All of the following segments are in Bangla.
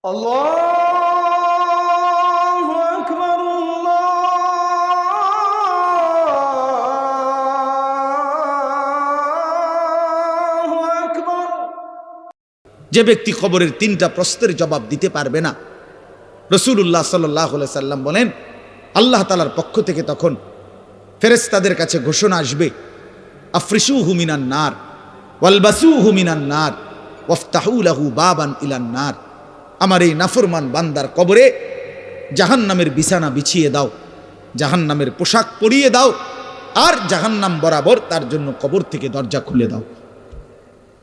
আল্লাহু আকবার, আল্লাহু আকবার। যে ব্যক্তি কবরের তিনটা প্রশ্নের জবাব দিতে পারবে না, রাসূলুল্লাহ সাল্লাল্লাহু আলাইহি সাল্লাম বলেন আল্লাহ তাআলার পক্ষ থেকে তখন ফেরেশতাদের কাছে ঘোষণা আসবে, আফরিশুহু মিনান নার ওয়ালবাসুহু মিনান নার ওয়াফতাহু লাহু বাবান ইলান নার। আমার এই নাফরমান বান্দার কবরে জাহান্নামের বিছানা বিছিয়ে দাও, জাহান্নামের পোশাক পরিয়ে দাও, আর জাহান্নাম বরাবর তার জন্য কবর থেকে দরজা খুলে দাও।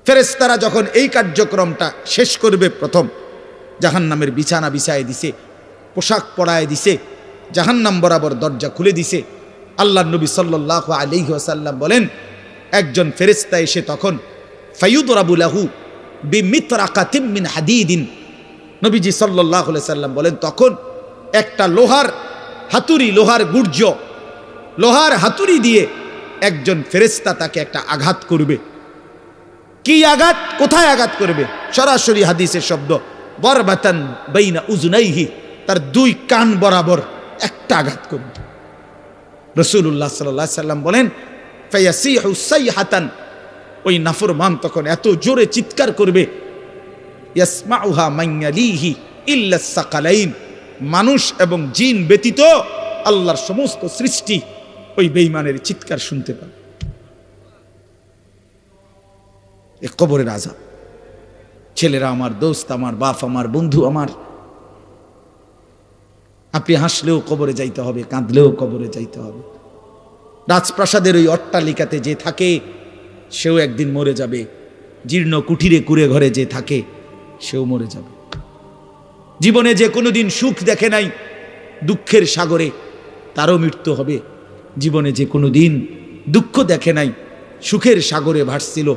ফেরেশতারা যখন এই কার্যক্রমটা শেষ করবে, প্রথম জাহান্নামের বিছানা বিছায় দিছে, পোশাক পরায় দিছে, জাহান্নাম বরাবর দরজা খুলে দিছে। আল্লাহর নবী সাল্লাল্লাহু আলাইহি ওয়াসাল্লাম বলেন একজন ফেরেশতা এসে তখন ফায়ুদরাবু লাহু বিমিতরাকাতিম মিন হাদিদিন, নবীজি সাল্লাল্লাহু আলাইহি সাল্লাম বলেন তখন একটা লোহার হাতুড়ি, লোহার গুর্জ, লোহার হাতুড়ি দিয়ে একজন ফেরেশতা তাকে একটা আঘাত করবে। কি আঘাত, কোথায় আঘাত করবে? সরাসরি হাদিসের শব্দ, বরবাতান বাইনা উজুনাইহি, তার দুই কান বরাবর একটা আঘাত করবে। রাসূলুল্লাহ সাল্লাল্লাহু আলাইহি সাল্লাম বলেন ফায়াসিহু সাইহাতান, ওই নাফরমান তখন এত জোরে চিৎকার করবে, ইয়াসমাউহা মান ইয়ালিহি ইল্লা সাকালাইন, মানুষ এবং জিন ব্যতীত আল্লাহর সমস্ত সৃষ্টি ওই বেঈমানের চিৎকার শুনতে পাবে। এই কবরের আযাব। ছেলেরা আমার, দোস্ত আমার, বাপ আমার, বন্ধু আমার, আপনি হাসলেও কবরে যাইতে হবে, কাঁদলেও কবরে যাইতে হবে। রাজপ্রাসাদের ওই অট্টালিকাতে যে থাকে সেও একদিন মরে যাবে, জীর্ণ কুঠিরে কুড়ে ঘরে যে থাকে সেও মরে যাবে। জীবনে যে কোনোদিন সুখ দেখে নাই, দুঃখের সাগরে, তারও মৃত্যু হবে। জীবনে যে কোনোদিন দুঃখ দেখে নাই, সুখের সাগরে ভাসছিল,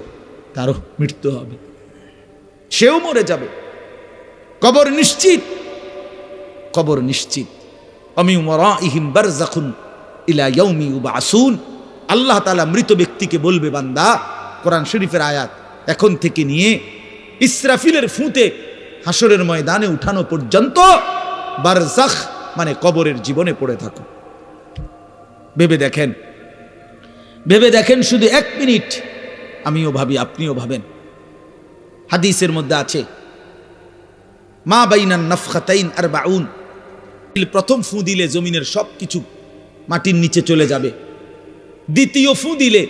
তারও মৃত্যু হবে, সেও মরে যাবে। কবর নিশ্চিত, কবর নিশ্চিত। আমিন ওয়ারাইহিম বারযাখুন ইলা ইয়াউমি ইউবআসুন। আল্লাহ তাআলা মৃত ব্যক্তিকে বলবে, বান্দা, কোরআন শরীফের আয়াত, এখন থেকে নিয়ে ইসরাফিলের ফুঁতে হাসরের ময়দানে উঠানো পর্যন্ত বারযাখ মানে কবরের জীবনে পড়ে থাকো। ভেবে দেখেন, ভেবে দেখেন, শুধু এক মিনিট আমিও ভাবি, আপনিও ভাবেন। হাদিসের মধ্যে আছে মা বাইনান নাফখাতাইন আরবাউন, প্রথম ফু দিলে জমিনের সব কিছু মাটির নিচে চলে যাবে, দ্বিতীয় ফু দিলে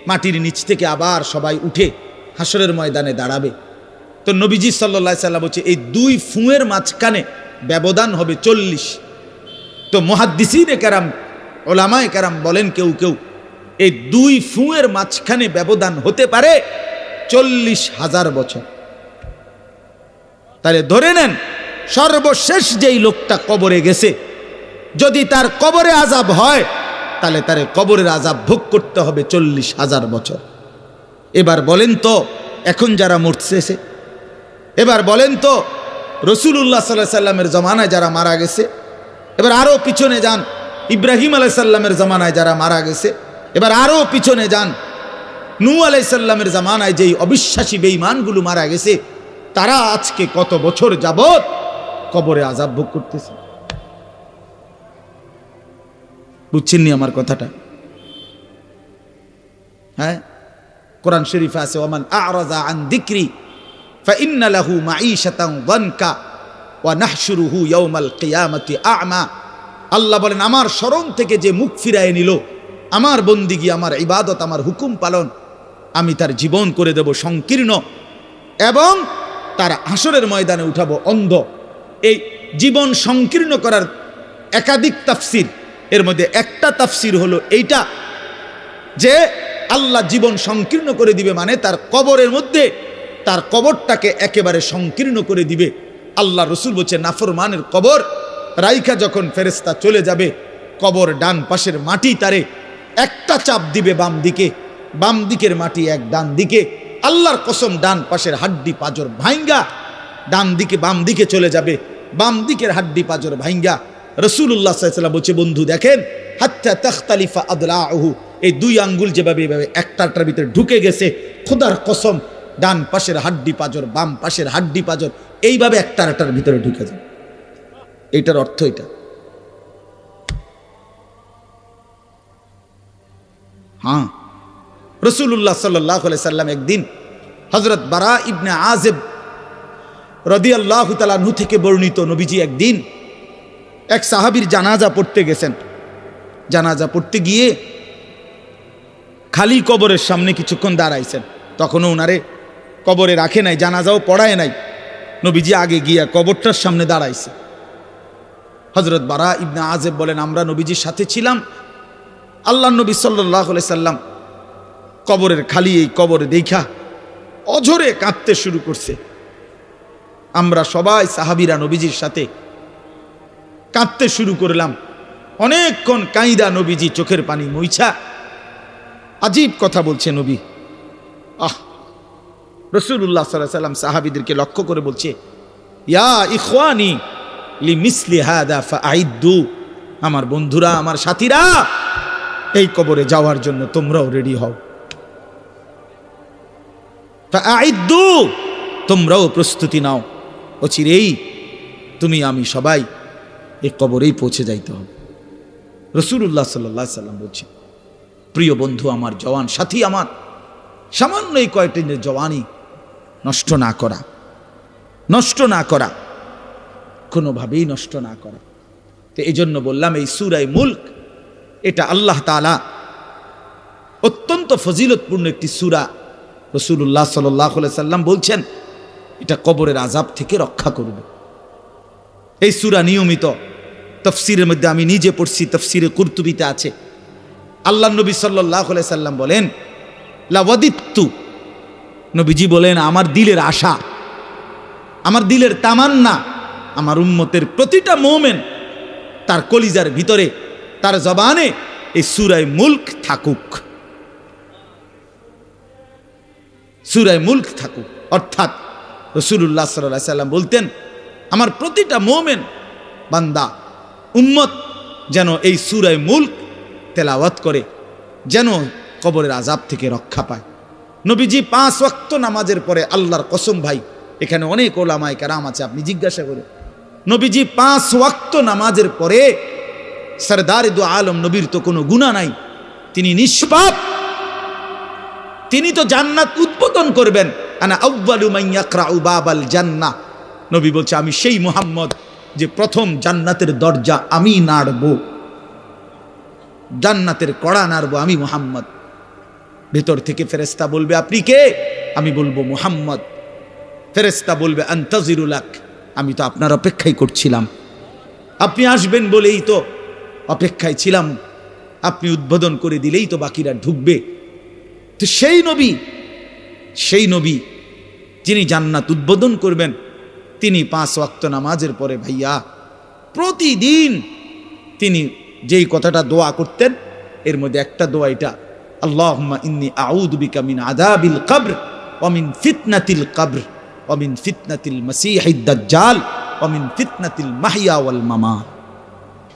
মাটির নিচ থেকে আবার সবাই উঠে হাসরের ময়দানে দাঁড়াবে। তো নবীজি সাল্লাল্লাহু আলাইহি সাল্লাম বলছে এই দুই ফুঁয়ের মাঝখানে ব্যবধান হবে 40। তো মুহাদ্দিসিনে কেরাম, ওলামায়ে কেরাম বলেন কেউ কেউ এই দুই ফুঁয়ের মাঝখানে ব্যবধান হতে পারে 40,000 বছর। তাহলে ধরে নেন সর্বশেষ যেই লোকটা কবরে গেছে, যদি তার কবরে আযাব হয় তাহলে তার কবরের আযাব ভোগ করতে হবে 40,000 বছর। এবার বলেন তো এখন যারা মরতেছে, এবার বলেন তো রাসূলুল্লাহ সাল্লাল্লাহু আলাইহি সাল্লামের জমানায় যারা মারা গেছে, এবার আরো পিছনে যান ইব্রাহিম আলাইহিস সালামের জমানায় যারা মারা গেছে, এবার আরো পিছনে যান নূহ আলাইহিস সালামের জমানায় যেই অবিশ্বাসী বেঈমানগুলো মারা গেছে, তারা আজকে কত বছর যাবত কবরে আযাব ভোগ করতেছে। বুঝছেননি আমার কথাটা? হ্যাঁ, কোরআন শরীফে আছে ওমান আ'রাযা আন যিকরি ফাইন্না লাহু মাঈশাতান যানকা ওয়া নাহশুরুহু ইয়াওমাল কিয়ামাতি আ'মা। আল্লাহ বলেন আমার স্মরণ থেকে যে মুখ ফিরায় নিল, আমার বন্দিগি, আমার ইবাদত, আমার হুকুম পালন, আমি তার জীবন করে দেব সংকীর্ণ এবং তার হাসরের ময়দানে উঠাবো অন্ধ। এই জীবন সংকীর্ণ করার একাধিক তাফসির, এর মধ্যে একটা তাফসির হলো এইটা যে আল্লাহ জীবন সংকীর্ণ করে দিবে, মানে তার কবরের মধ্যে তার কবরটাকে একেবারে সংকীর্ণ করে দিবে। আল্লাহ রসুল বলছে নাফরমানের কবর রাইখা যখন ফেরেশতা চলে যাবে, কবর ডান পাশের মাটি তারে একটা চাপ দিবে বাম দিকে, বাম দিকের মাটি এক ডান দিকে। আল্লাহর কসম ডান পাশের হাড্ডি পাজর ভাঙ্গা ডান দিকে বাম দিকে চলে যাবে, বাম দিকের হাড্ডি পাজর ভাঙ্গা। রাসূলুল্লাহ সাল্লাল্লাহু আলাইহি ওয়াসাল্লাম বলছে, বন্ধু দেখেন, হাত্তা তাখতালিফা আদলাউহু, এই দুই আঙ্গুল যেভাবে একটার ভিতরে ঢুকে গেছে, খোদার কসম ডান পাশের হাড্ডি পাজর, বাম পাশের হাড্ডি পাজর, এইভাবে একটার ভিতরে ঢুকে যায়। এইটার অর্থ এটা। হ্যাঁ, রাসূলুল্লাহ সাল্লাল্লাহু আলাইহি সাল্লাম একদিন হযরত বারা ইবনে আযিব রাদিয়াল্লাহু তাআলা আনহু থেকে বর্ণিত, নবীজি একদিন এক সাহাবীর জানাজা পড়তে গেছেন। জানাজা পড়তে গিয়ে খালি কবরের সামনে কিছুক্ষণ দাঁড়াইছেন। তখনও ওনারে কবরে রাখে নাই, জানাজাও পড়ায় নাই। নবীজি আগে গিয়া কবরটার সামনে দাঁড়াইছে। হযরত বারা ইবনে আযিব বলেন, আমরা নবীজির সাথে ছিলাম। আল্লাহর নবী সাল্লাল্লাহু আলাইহি সাল্লাম কবরের খালি এই কবরে দেখা অঝরে কাঁদতে শুরু করছে। আমরা সবাই সাহাবীরা নবীজির সাথে কাঁদতে শুরু করলাম। অনেকক্ষণ কাঁইদা নবীজি চোখের পানি মুইছা আজীব কথা বলছে নবী। রাসূলুল্লাহ সাল্লাল্লাহু আলাইহি সাল্লাম সাহাবীদেরকে লক্ষ্য করে বলছে, ইয়া ইখওয়ানি লিমিসলি হাদা ফাআইদ্দু, আমার বন্ধুরা, আমার সাথীরা, এই কবরে যাওয়ার জন্য তোমরাও রেডি হও। ফাআইদ্দু, তোমরাও প্রস্তুতি নাও, অচিরেই তুমি আমি সবাই এই কবরেই পৌঁছে যাইতে হবে। রাসূলুল্লাহ সাল্লাল্লাহু আলাইহি সাল্লাম বলছে, প্রিয় বন্ধু আমার, জওয়ান সাথী আমার, সামান্য এই কয়েকটা দিনের জওয়ানি নষ্ট না করা, নষ্ট না করা, কোনোভাবেই নষ্ট না করা। তো এই জন্য বললাম, এই সূরা মুলক এটা আল্লাহ তাআলা অত্যন্ত ফজিলতপূর্ণ একটি সূরা। রাসূলুল্লাহ সাল্লাল্লাহু আলাইহি সাল্লাম বলছেন এটা কবরের আযাব থেকে রক্ষা করবে। এই সূরা নিয়মিত তাফসীরের মধ্যে আমি নিজে পড়ছি, তাফসীরে কুরতুবিতে আছে। আল্লাহর নবী সাল্লাল্লাহু আলাইহি সাল্লাম বলেন, লাওয়াদিত্তু, নবীজি বলেন আমার দিলের আশা, আমার দিলের তামান্না, আমার উম্মতের প্রতিটা মুমিন তার কলিজার ভিতরে, তার জবানে এই সূরা মুলক থাকুক, সূরা মুলক থাকুক। অর্থাৎ রাসূলুল্লাহ সাল্লাল্লাহু আলাইহি সাল্লাম বলতেন, আমার প্রতিটা মুমিন বান্দা উম্মত যেন এই সূরা মুলক তেলাওয়াত করে, যেন কবরের আযাব থেকে রক্ষা পায়। নবীজি 5 ওয়াক্ত নামাজের পরে, আল্লাহর কসম ভাই, এখানে অনেক ওলামায়ে কেরাম আছে, আপনি জিজ্ঞাসা করে, নবীজি 5 ওয়াক্ত নামাজের পরে, সরদার দু আলম নবীর তো কোনো গুনাহ নাই, তিনি নিষ্পাপ, তিনি তো জান্নাত উদ্বোধন করবেন। আনা আউয়ালু মান ইয়াকরাউ বাবাল জান্নাহ, নবী বলছে আমি সেই মুহাম্মদ যে প্রথম জান্নাতের দরজা আমি নাড়ব, জান্নাতের কড়া নাড়ব আমি মুহাম্মদ। ভেতর থেকে ফেরেশতা বলবে, আপনি কে? আমি বলবো মুহাম্মদ। ফেরেশতা বলবে, আনতাজিরু লাক, আমি তো আপনার অপেক্ষাই করছিলাম, আপনি আসবেন বলেই তো অপেক্ষায় ছিলাম, আপনি উদ্বোধন করে দিলেই তো বাকিরা ঢুকবে। তো সেই নবী যিনি জান্নাত উদ্বোধন করবেন, তিনি 5 ওয়াক্ত নামাজের পরে ভাইয়া প্রতিদিন তিনি যেই কথাটা দোয়া করতেন, এর মধ্যে একটা দোয়া এটা, আল্লাহুম্মা ইন্নী আউযু বিকা মিন আযাবিল কবর ওয়া মিন ফিতনাতিল কবর ওয়া মিন ফিতনাতিল মাসীহিদ দাজ্জাল ওয়া মিন ফিতনাতিল মাহইয়া ওয়াল মামাত।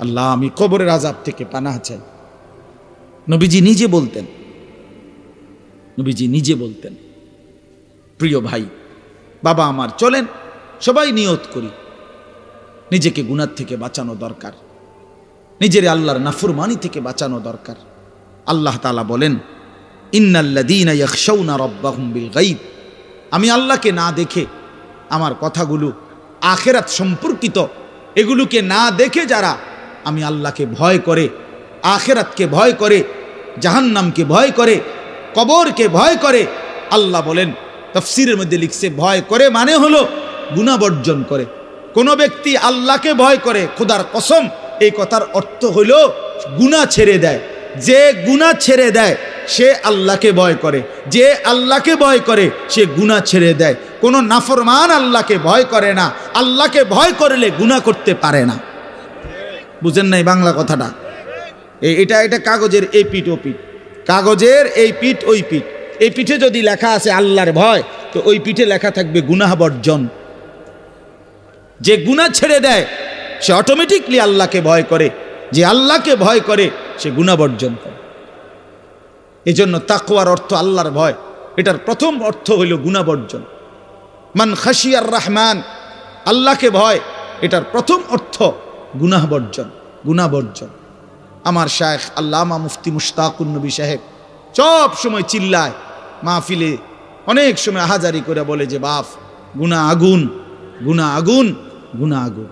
আল্লাহ, আমি কবরের আযাব থেকে পানাহ চাই। নবীজি নিজে বলতেন। প্রিয় ভাই, বাবা আমার, চলেন সবাই নিয়ত করি, নিজেকে গুনাহ থেকে বাঁচানো দরকার, নিজের আল্লাহর নাফরমানি থেকে বাঁচানো দরকার। আল্লাহ তাআলা বলেন, ইন্নাল্লাযীনা ইয়াখশাউনা রাব্বাহুম বিল গায়ব, আমি আল্লাহকে না দেখে, আমার কথাগুলো আখিরাত সম্পর্কিত, এগুলোকে না দেখে যারা আমি আল্লাহকে ভয় করে, আখিরাতকে ভয় করে, জাহান্নামকে ভয় করে, কবরকে ভয় করে, আল্লাহ বলেন, তাফসীরের মধ্যে লিখছে, ভয় করে মানে হলো গুনাহ বর্জন করে। কোন ব্যক্তি আল্লাহকে ভয় করে, খোদার কসম, এই কথার অর্থ হলো গুনাহ ছেড়ে দেয়। যে গুনাহ ছেড়ে দেয় সে আল্লাহকে ভয় করে, যে আল্লাহকে ভয় করে সে গুনাহ ছেড়ে দেয়। কোন নাফরমান আল্লাহকে ভয় করে না, আল্লাহকে ভয় করলে গুনাহ করতে পারে না। বুঝেন নাই বাংলা কথাটা? এটা কাগজের এই পিঠ ও পিঠ, কাগজের এই পিঠ ওই পিঠ। এই পিঠে যদি লেখা আছে আল্লাহর ভয়, তো ওই পিঠে লেখা থাকবে গুনাহ বর্জন। যে গুনাহ ছেড়ে দেয় সে অটোমেটিকলি আল্লাহকে ভয় করে, যে আল্লাহকে ভয় করে সে গুনাহ বর্জন করে। এজন্য তাকওয়ার অর্থ আল্লাহর ভয়। এটার প্রথম অর্থ হইল গুনাহবর্জন। মান খাশিয়ার রহমান, আল্লাহকে ভয়, এটার প্রথম অর্থ গুনাহবর্জন, গুনাহবর্জন। আমার শায়েখ আল্লামা মুফতি মুশতাকুন নবী সাহেব সব সময় চিল্লায় মাহফিলে, অনেক সময় আহাজারি করে বলে যে বাপ, গুনাহ আগুন, গুনাহ আগুন, গুনাহ আগুন।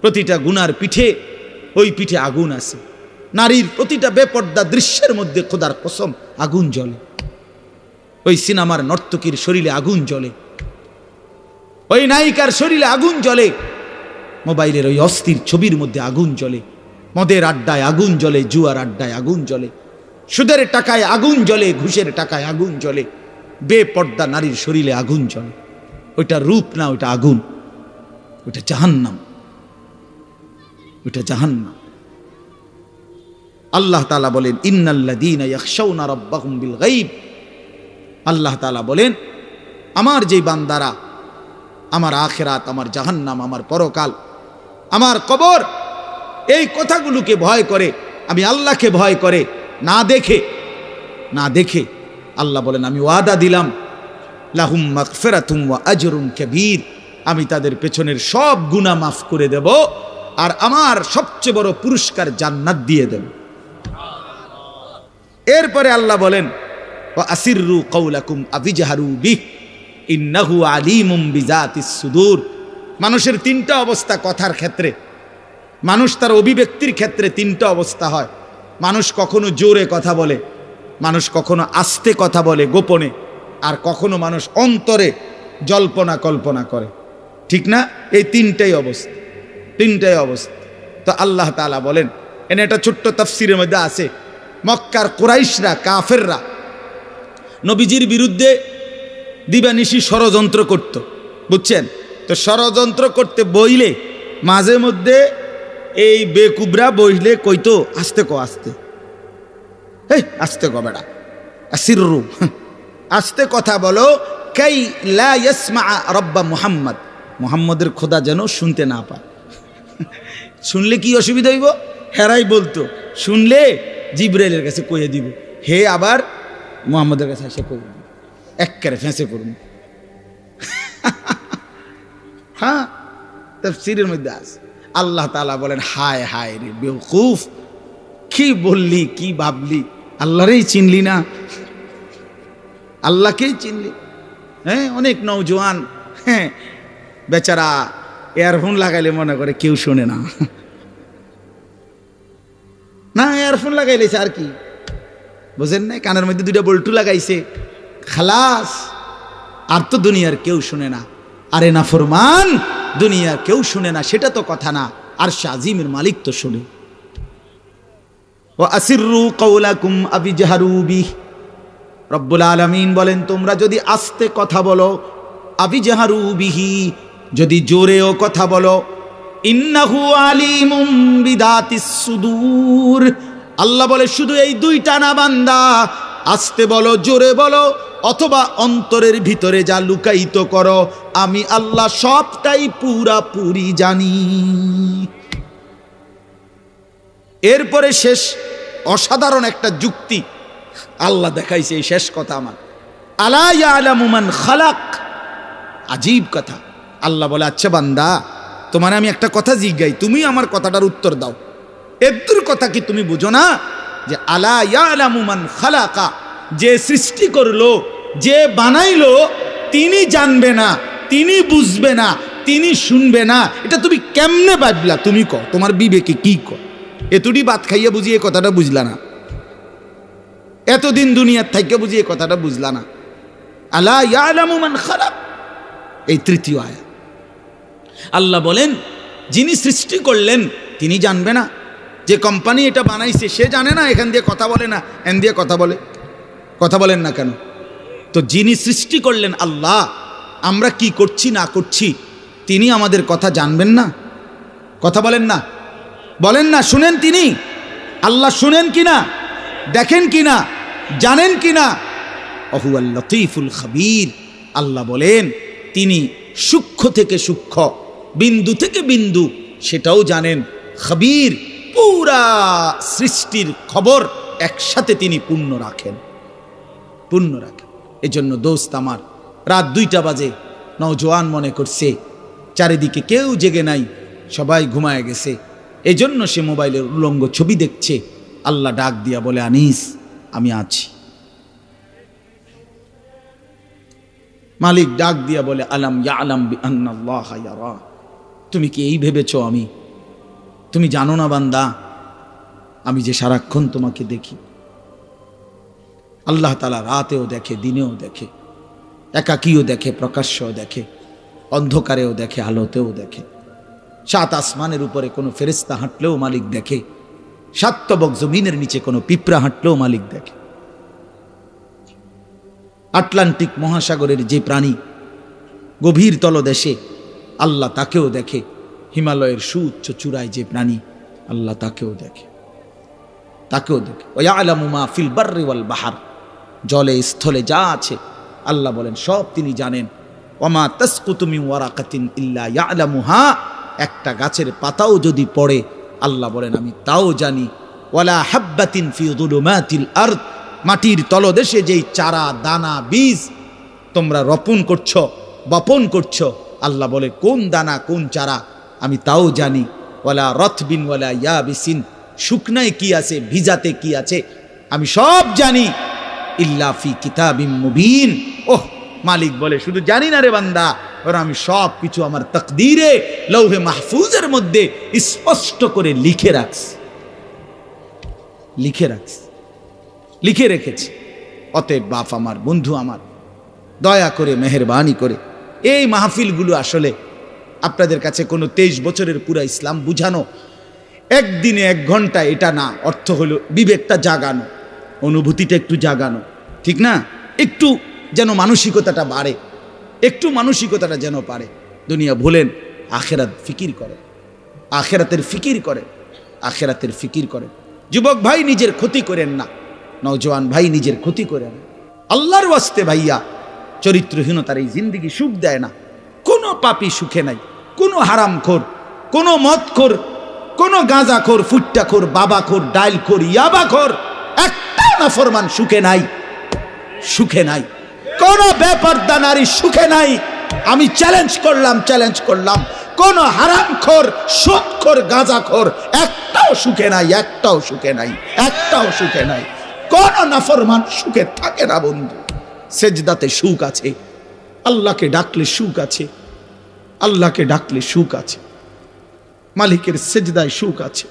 প্রতিটা গুনার পিঠে, ওই পিঠে আগুন আছে। নারীর প্রতিটা বেপর্দা দৃশ্যের মধ্যে খোদার কসম আগুন জ্বলে। ওই সিনেমার নর্তকীর শরীরে আগুন জ্বলে, ওই নায়িকার শরীরে আগুন জ্বলে, মোবাইলের ওই অস্থির ছবির মধ্যে আগুন জ্বলে, মদের আড্ডায় আগুন জ্বলে, জুয়ার আড্ডায় আগুন জ্বলে, সুদের টাকায় আগুন জ্বলে, ঘুষের টাকায় আগুন জ্বলে, বেপর্দা নারীর শরীরে আগুন জ্বলে। ওইটা রূপ না, ওইটা আগুন, ওইটা জাহান্নাম, ওইটা জাহান্নাম। আল্লাহ তাআলা বলেন ইন্নাল্লাযীনা ইয়াখশাউনা রাব্বাহুম বিল গায়ব, আল্লাহ তাআলা বলেন আমার যেই বান্দারা আমার আখিরাত, আমার জাহান্নাম, আমার পরকাল, আমার কবর, এই কথাগুলোকে ভয় করে, আমি আল্লাহকে ভয় করে, না দেখে, না দেখে, আল্লাহ বলেন আমি ওয়াদা দিলাম লাহুম মাগফিরাতুম ওয়া আজরুন কাবীর, আমি তাদের পেছনের সব গুনাহ মাফ করে দেব, আর আমার সবচেয়ে বড় পুরস্কার জান্নাত দিয়ে দেব। এরপরে আল্লাহ বলেন ওয়া আসিররু কাওলাকুম আবিজহারু বিহি ইন্নাহু আলিমুম বিজাতিস সুদূর। মানুষের তিনটা অবস্থা কথার ক্ষেত্রে, মানুষ তার অভিব্যক্তির ক্ষেত্রে তিনটা অবস্থা হয়। মানুষ কখনো জোরে কথা বলে, মানুষ কখনো আস্তে কথা বলে গোপনে, আর কখনো মানুষ অন্তরে জল্পনা কল্পনা করে, ঠিক না? এই তিনটাই অবস্থা, তিনটাই অবস্থা। তো আল্লাহ তাআলা বলেন, এনে একটা ছোট্ট তাফসীরের মধ্যে আছে, মক্কার কুরাইশরা, কাফেররা নবীজির বিরুদ্ধে দিবানিশি ষড়যন্ত্র করত, বুঝছেন? তো ষড়যন্ত্র করতে বইলে মাঝে মধ্যে এই বেকুবরা বইলে কইতো আস্তে কো, আস্তে, এই আস্তে কো বেড়া, আসিররু, আস্তে কথা বলো, কাই লা ইয়াসমা রব্বা মুহাম্মদ, মুহাম্মদের খোদা যেন শুনতে না পায়। শুনলে কি অসুবিধা হইব? হেরাই বলতো শুনলে জিবরাইলের কাছে কইয়ে দিব, হে আবার মুহাম্মদের কাছে এসে কইয়ে দিব, একবারে ফেঁসে করুন। হ্যাঁ, তাফসীরের মধ্যে আছে। আল্লাহ তাআলা বলেন হায় হায় রে বেওকুফ, কি বললি, কি ভাবলি, আল্লাহরেই চিনলি না, আল্লাহকেই চিনলি। হ্যাঁ, অনেক নওজোয়ান হ্যাঁ বেচারা ইয়ারফোন লাগাইলে মনে করে কেউ শোনে না, না ইয়ারফোন লাগাইলেছে আর কি, বুঝেন না? কানের মধ্যে দুইটা বল্টু লাগাইছে, খালাস, আর তো দুনিয়ার কেউ শুনে না। আরে না ফরমান, দুনিয়ার কেউ শুনে না সেটা তো কথা না, আর শাজিমের মালিক তো শুনে। ওয়া আসিররু কাওলাকুম আবিজহারু বিহি, রব্বুল আলামিন বলেন তোমরা যদি আস্তে কথা বলো, আবিজহারু বিহি, যদি জোরেও কথা বলো, ইন্নাহু আলিমুম বিদাতিস সুদূর, আল্লাহ বলে শুধু এই দুইটা না বান্দা, আস্তে বলো, জোরে বলো, অথবা অন্তরের ভিতরে যা লুকায়িত করো, আমি আল্লাহ সবটাই পুরাপুরি জানি। এরপরে শেষ অসাধারণ একটা যুক্তি আল্লাহ দেখাইছে, এই শেষ কথা আমার, আলা ইয়ালামু মান খালাক, আজীব কথা। আল্লাহ বলে আচ্ছা বান্দা, তোমার আমি একটা কথা জিজ্ঞাই, তুমি আমার কথাটার উত্তর দাও। এদ্দুর কথা কি তুমি বুঝো না যে আলা ইয়ালামু মান খালাকা, যে সৃষ্টি করলো, যে বানাইলো, তিনি জানবে না, তিনি বুঝবে না, তিনি শুনবে না, এটা তুমি কেমনে ভাবলা? তুমি কও, তোমার বিবেকে কি কও? এতটি ভাত খাইয়া বুঝি এই কথাটা বুঝলা না? এতদিন দুনিয়ার থাইকে বুঝি এই কথাটা বুঝলা না? আলা ইয়ালামু মান খালাক, এই তৃতীয় আয়াত। আল্লাহ বলেন যিনি সৃষ্টি করলেন তিনি জানবে না? যে কোম্পানি এটা বানাইছে সে জানে না এখান দিয়ে কথা বলে না, এন দিয়ে কথা বলে? কথা বলেন না কেন? তো যিনি সৃষ্টি করলেন আল্লাহ, আমরা কি করছি না করছি তিনি আমাদের কথা জানবেন না? কথা বলেন না, বলেন না, শুনেন তিনি? আল্লাহ শুনেন কিনা, দেখেন কিনা, জানেন কিনা? অহুয়াল লতীফুল খবীর, আল্লাহ বলেন তিনি সূক্ষ্ম থেকে সূক্ষ্ম, বিন্দু থেকে বিন্দু সেটাও জানেন। খবীর, পুরা সৃষ্টির খবর একসাথে তিনি পূর্ণ রাখেন, পূর্ণ রাখেন। এজন্য দোস্ত আমার, রাত 2টা বাজে, নওজোয়ান মনে করছে চারিদিকে কেউ জেগে নাই, সবাই ঘুমায় গেছে, এজন্য সে মোবাইলের উলঙ্গ ছবি দেখছে। আল্লাহ ডাক দিয়া বলে, আনিস আমি আছি। মালিক ডাক দিয়া বলে, আলাম ইয়ালাম বিআন্নাল্লাহা ইয়ারা, তুমি কি এই ভেবেছ তুমি জানো না বান্দা, আমি যে সারাক্ষণ তোমাকে দেখি। আল্লাহ তাআলা রাতেও দেখে, দিনেও দেখে, একাকীও দেখে, প্রকাশ্যও দেখে, অন্ধকারেও দেখে, আলোতেও দেখে। 7 আসমানের উপরে কোনো ফেরেশতা হাঁটলেও মালিক দেখে, 7 তবক জমিনের নিচে কোনো পিঁপড়া হাঁটলেও মালিক দেখে। আটলান্টিক মহাসাগরের যে প্রাণী গভীর তলদেশে, আল্লাহ তাকেও দেখে। হিমালয়ের সুউচ্চ চূড়ায় যে প্রাণী, আল্লাহ তাকেও দেখে, তাকেও দেখে। ওয়ায়ালামু মা ফিল বাররি ওয়াল বাহার, জলে স্থলে যা আছে আল্লাহ বলেন সব তিনি জানেন। ওয়ামা তাসকুতু মিন ওয়ারাকাতিন ইল্লা ইয়ালামুহা, একটা গাছের পাতাও যদি পড়ে আল্লাহ বলেন আমি তাও জানি। ওয়ালা হাব্বাতিন ফি যুলুমাতিল আরদ, মাটির তলদেশে যেই চারা দানা বীজ তোমরা রোপণ করছো, বপন করছো, আল্লাহ বলে কোন দানা কোন চারা আমি তাও জানি। ওয়ালা রতবিন ওয়ালা ইয়াবিসিন, শুকনায় কি আছে ভিজাতে কি আছে আমি সব জানি। ইল্লা ফি কিতাবিম মুবিন, ওহ মালিক বলে শুধু জানি না রে বান্দা, আর আমি সব কিছু আমার তাকদীরে লৌহে মাহফুজের মধ্যে স্পষ্ট করে লিখে রাখছি, লিখে রাখছি, লিখে রেখেছি। অতএব বাপ আমার, বন্ধু আমার, দয়া করে মেহেরবানি করে এই মাহফিলগুলো আসলে আপনাদের কাছে কোনো 23 বছরের পুরা ইসলাম বুঝানো, একদিনে 1 ঘন্টা এটা না, অর্থ হলো বিবেকটা জাগানো, অনুভূতিটা একটু জাগানো, ঠিক না? একটু যেন মানসিকতাটা বাড়ে, একটু মানসিকতাটা যেন পারে। দুনিয়া ভুলেন, আখেরাত ফিকির করে, আখেরাতের ফিকির করে, আখেরাতের ফিকির করে। যুবক ভাই নিজের ক্ষতি করেন না, নওজোয়ান ভাই নিজের ক্ষতি করেন না। আল্লাহর ওয়াস্তে ভাইয়া, চরিত্রহীনতার এই জিন্দেগি সুখ দেয় না। কোনো পাপী সুখে নাই, কোনো হারামখোর, কোনো মদখোর, কোনো গাঁজাখোর, ফুট্টাখোর, বাবাখোর, ডাইলখোর, ইয়াবাখোর, একটা নাফরমান সুখে নাই, সুখে নাই। কোন বেপরদা নারী সুখে নাই। আমি চ্যালেঞ্জ করলাম, কোন হারামখোর, সুদখোর, গাঁজাখোর একটাও সুখে নাই, একটাও সুখে নাই, একটাও সুখে নাই। কোন নাফরমান সুখে থাকে না বন্ধু। সেজদাতে সুখ আছে, আল্লাহকে ডাকলে সুখ আছে, আল্লাহকে ডাকলে সুখ আছে, মালিকের সেজদায় সুখ আছে।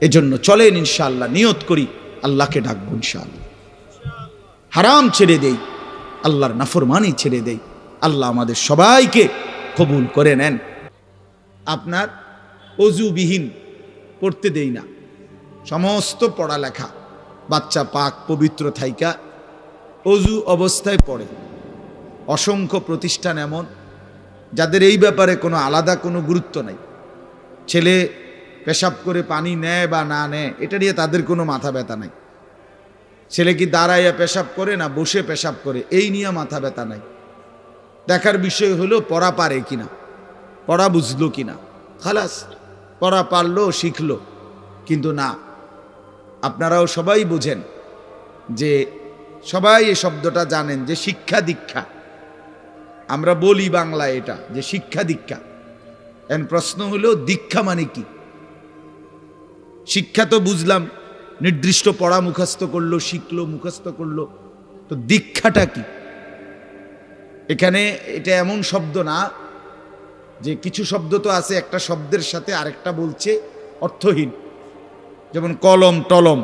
এজন্য চলেন ইনশাআল্লাহ, নিয়ত করি আল্লাহকে ডাকবো ইনশাআল্লাহ। হারাম ছেড়ে দেই, আল্লাহর নাফরমানি ছেড়ে দেই। আল্লাহ আমাদের সবাইকে কবুল করে নেন। আপনার অজুবিহীন পড়তে দেই না, সমস্ত পড়ালেখা বাচ্চা পাক পবিত্র থাইকা অজু অবস্থায় পড়ে। অসংখ্য প্রতিষ্ঠান এমন যাদের এই ব্যাপারে কোনো আলাদা কোনো গুরুত্ব নাই। ছেলে পেশাব করে পানি নেয় বা না নেয় এটা নিয়ে তাদের কোনো মাথা ব্যথা নাই। ছেলে কি দাঁড়াইয়া পেশাব করে না বসে পেশাব করে এই নিয়ে মাথা ব্যথা নাই। দেখার বিষয় হলো পড়া পারে কিনা, পড়া বুঝলো কিনা, খালাস, পড়া পারলো শিখলো। কিন্তু না, আপনারাও সবাই বোঝেন যে, সবাই এই শব্দটা জানেন যে শিক্ষা দীক্ষা, আমরা বলি বাংলায় এটা যে শিক্ষা দীক্ষা। এখন প্রশ্ন হলো দীক্ষা মানে কি? শিক্ষা তো বুঝলাম, নির্দিষ্ট পড়া মুখস্থ করলো, শিখলো, মুখস্থ করলো, তো দীক্ষাটা কি? এখানে এটা এমন শব্দ না যে কিছু শব্দ তো আছে একটা শব্দের সাথে আরেকটা বলছে অর্থহীন, যেমন কলম টলম।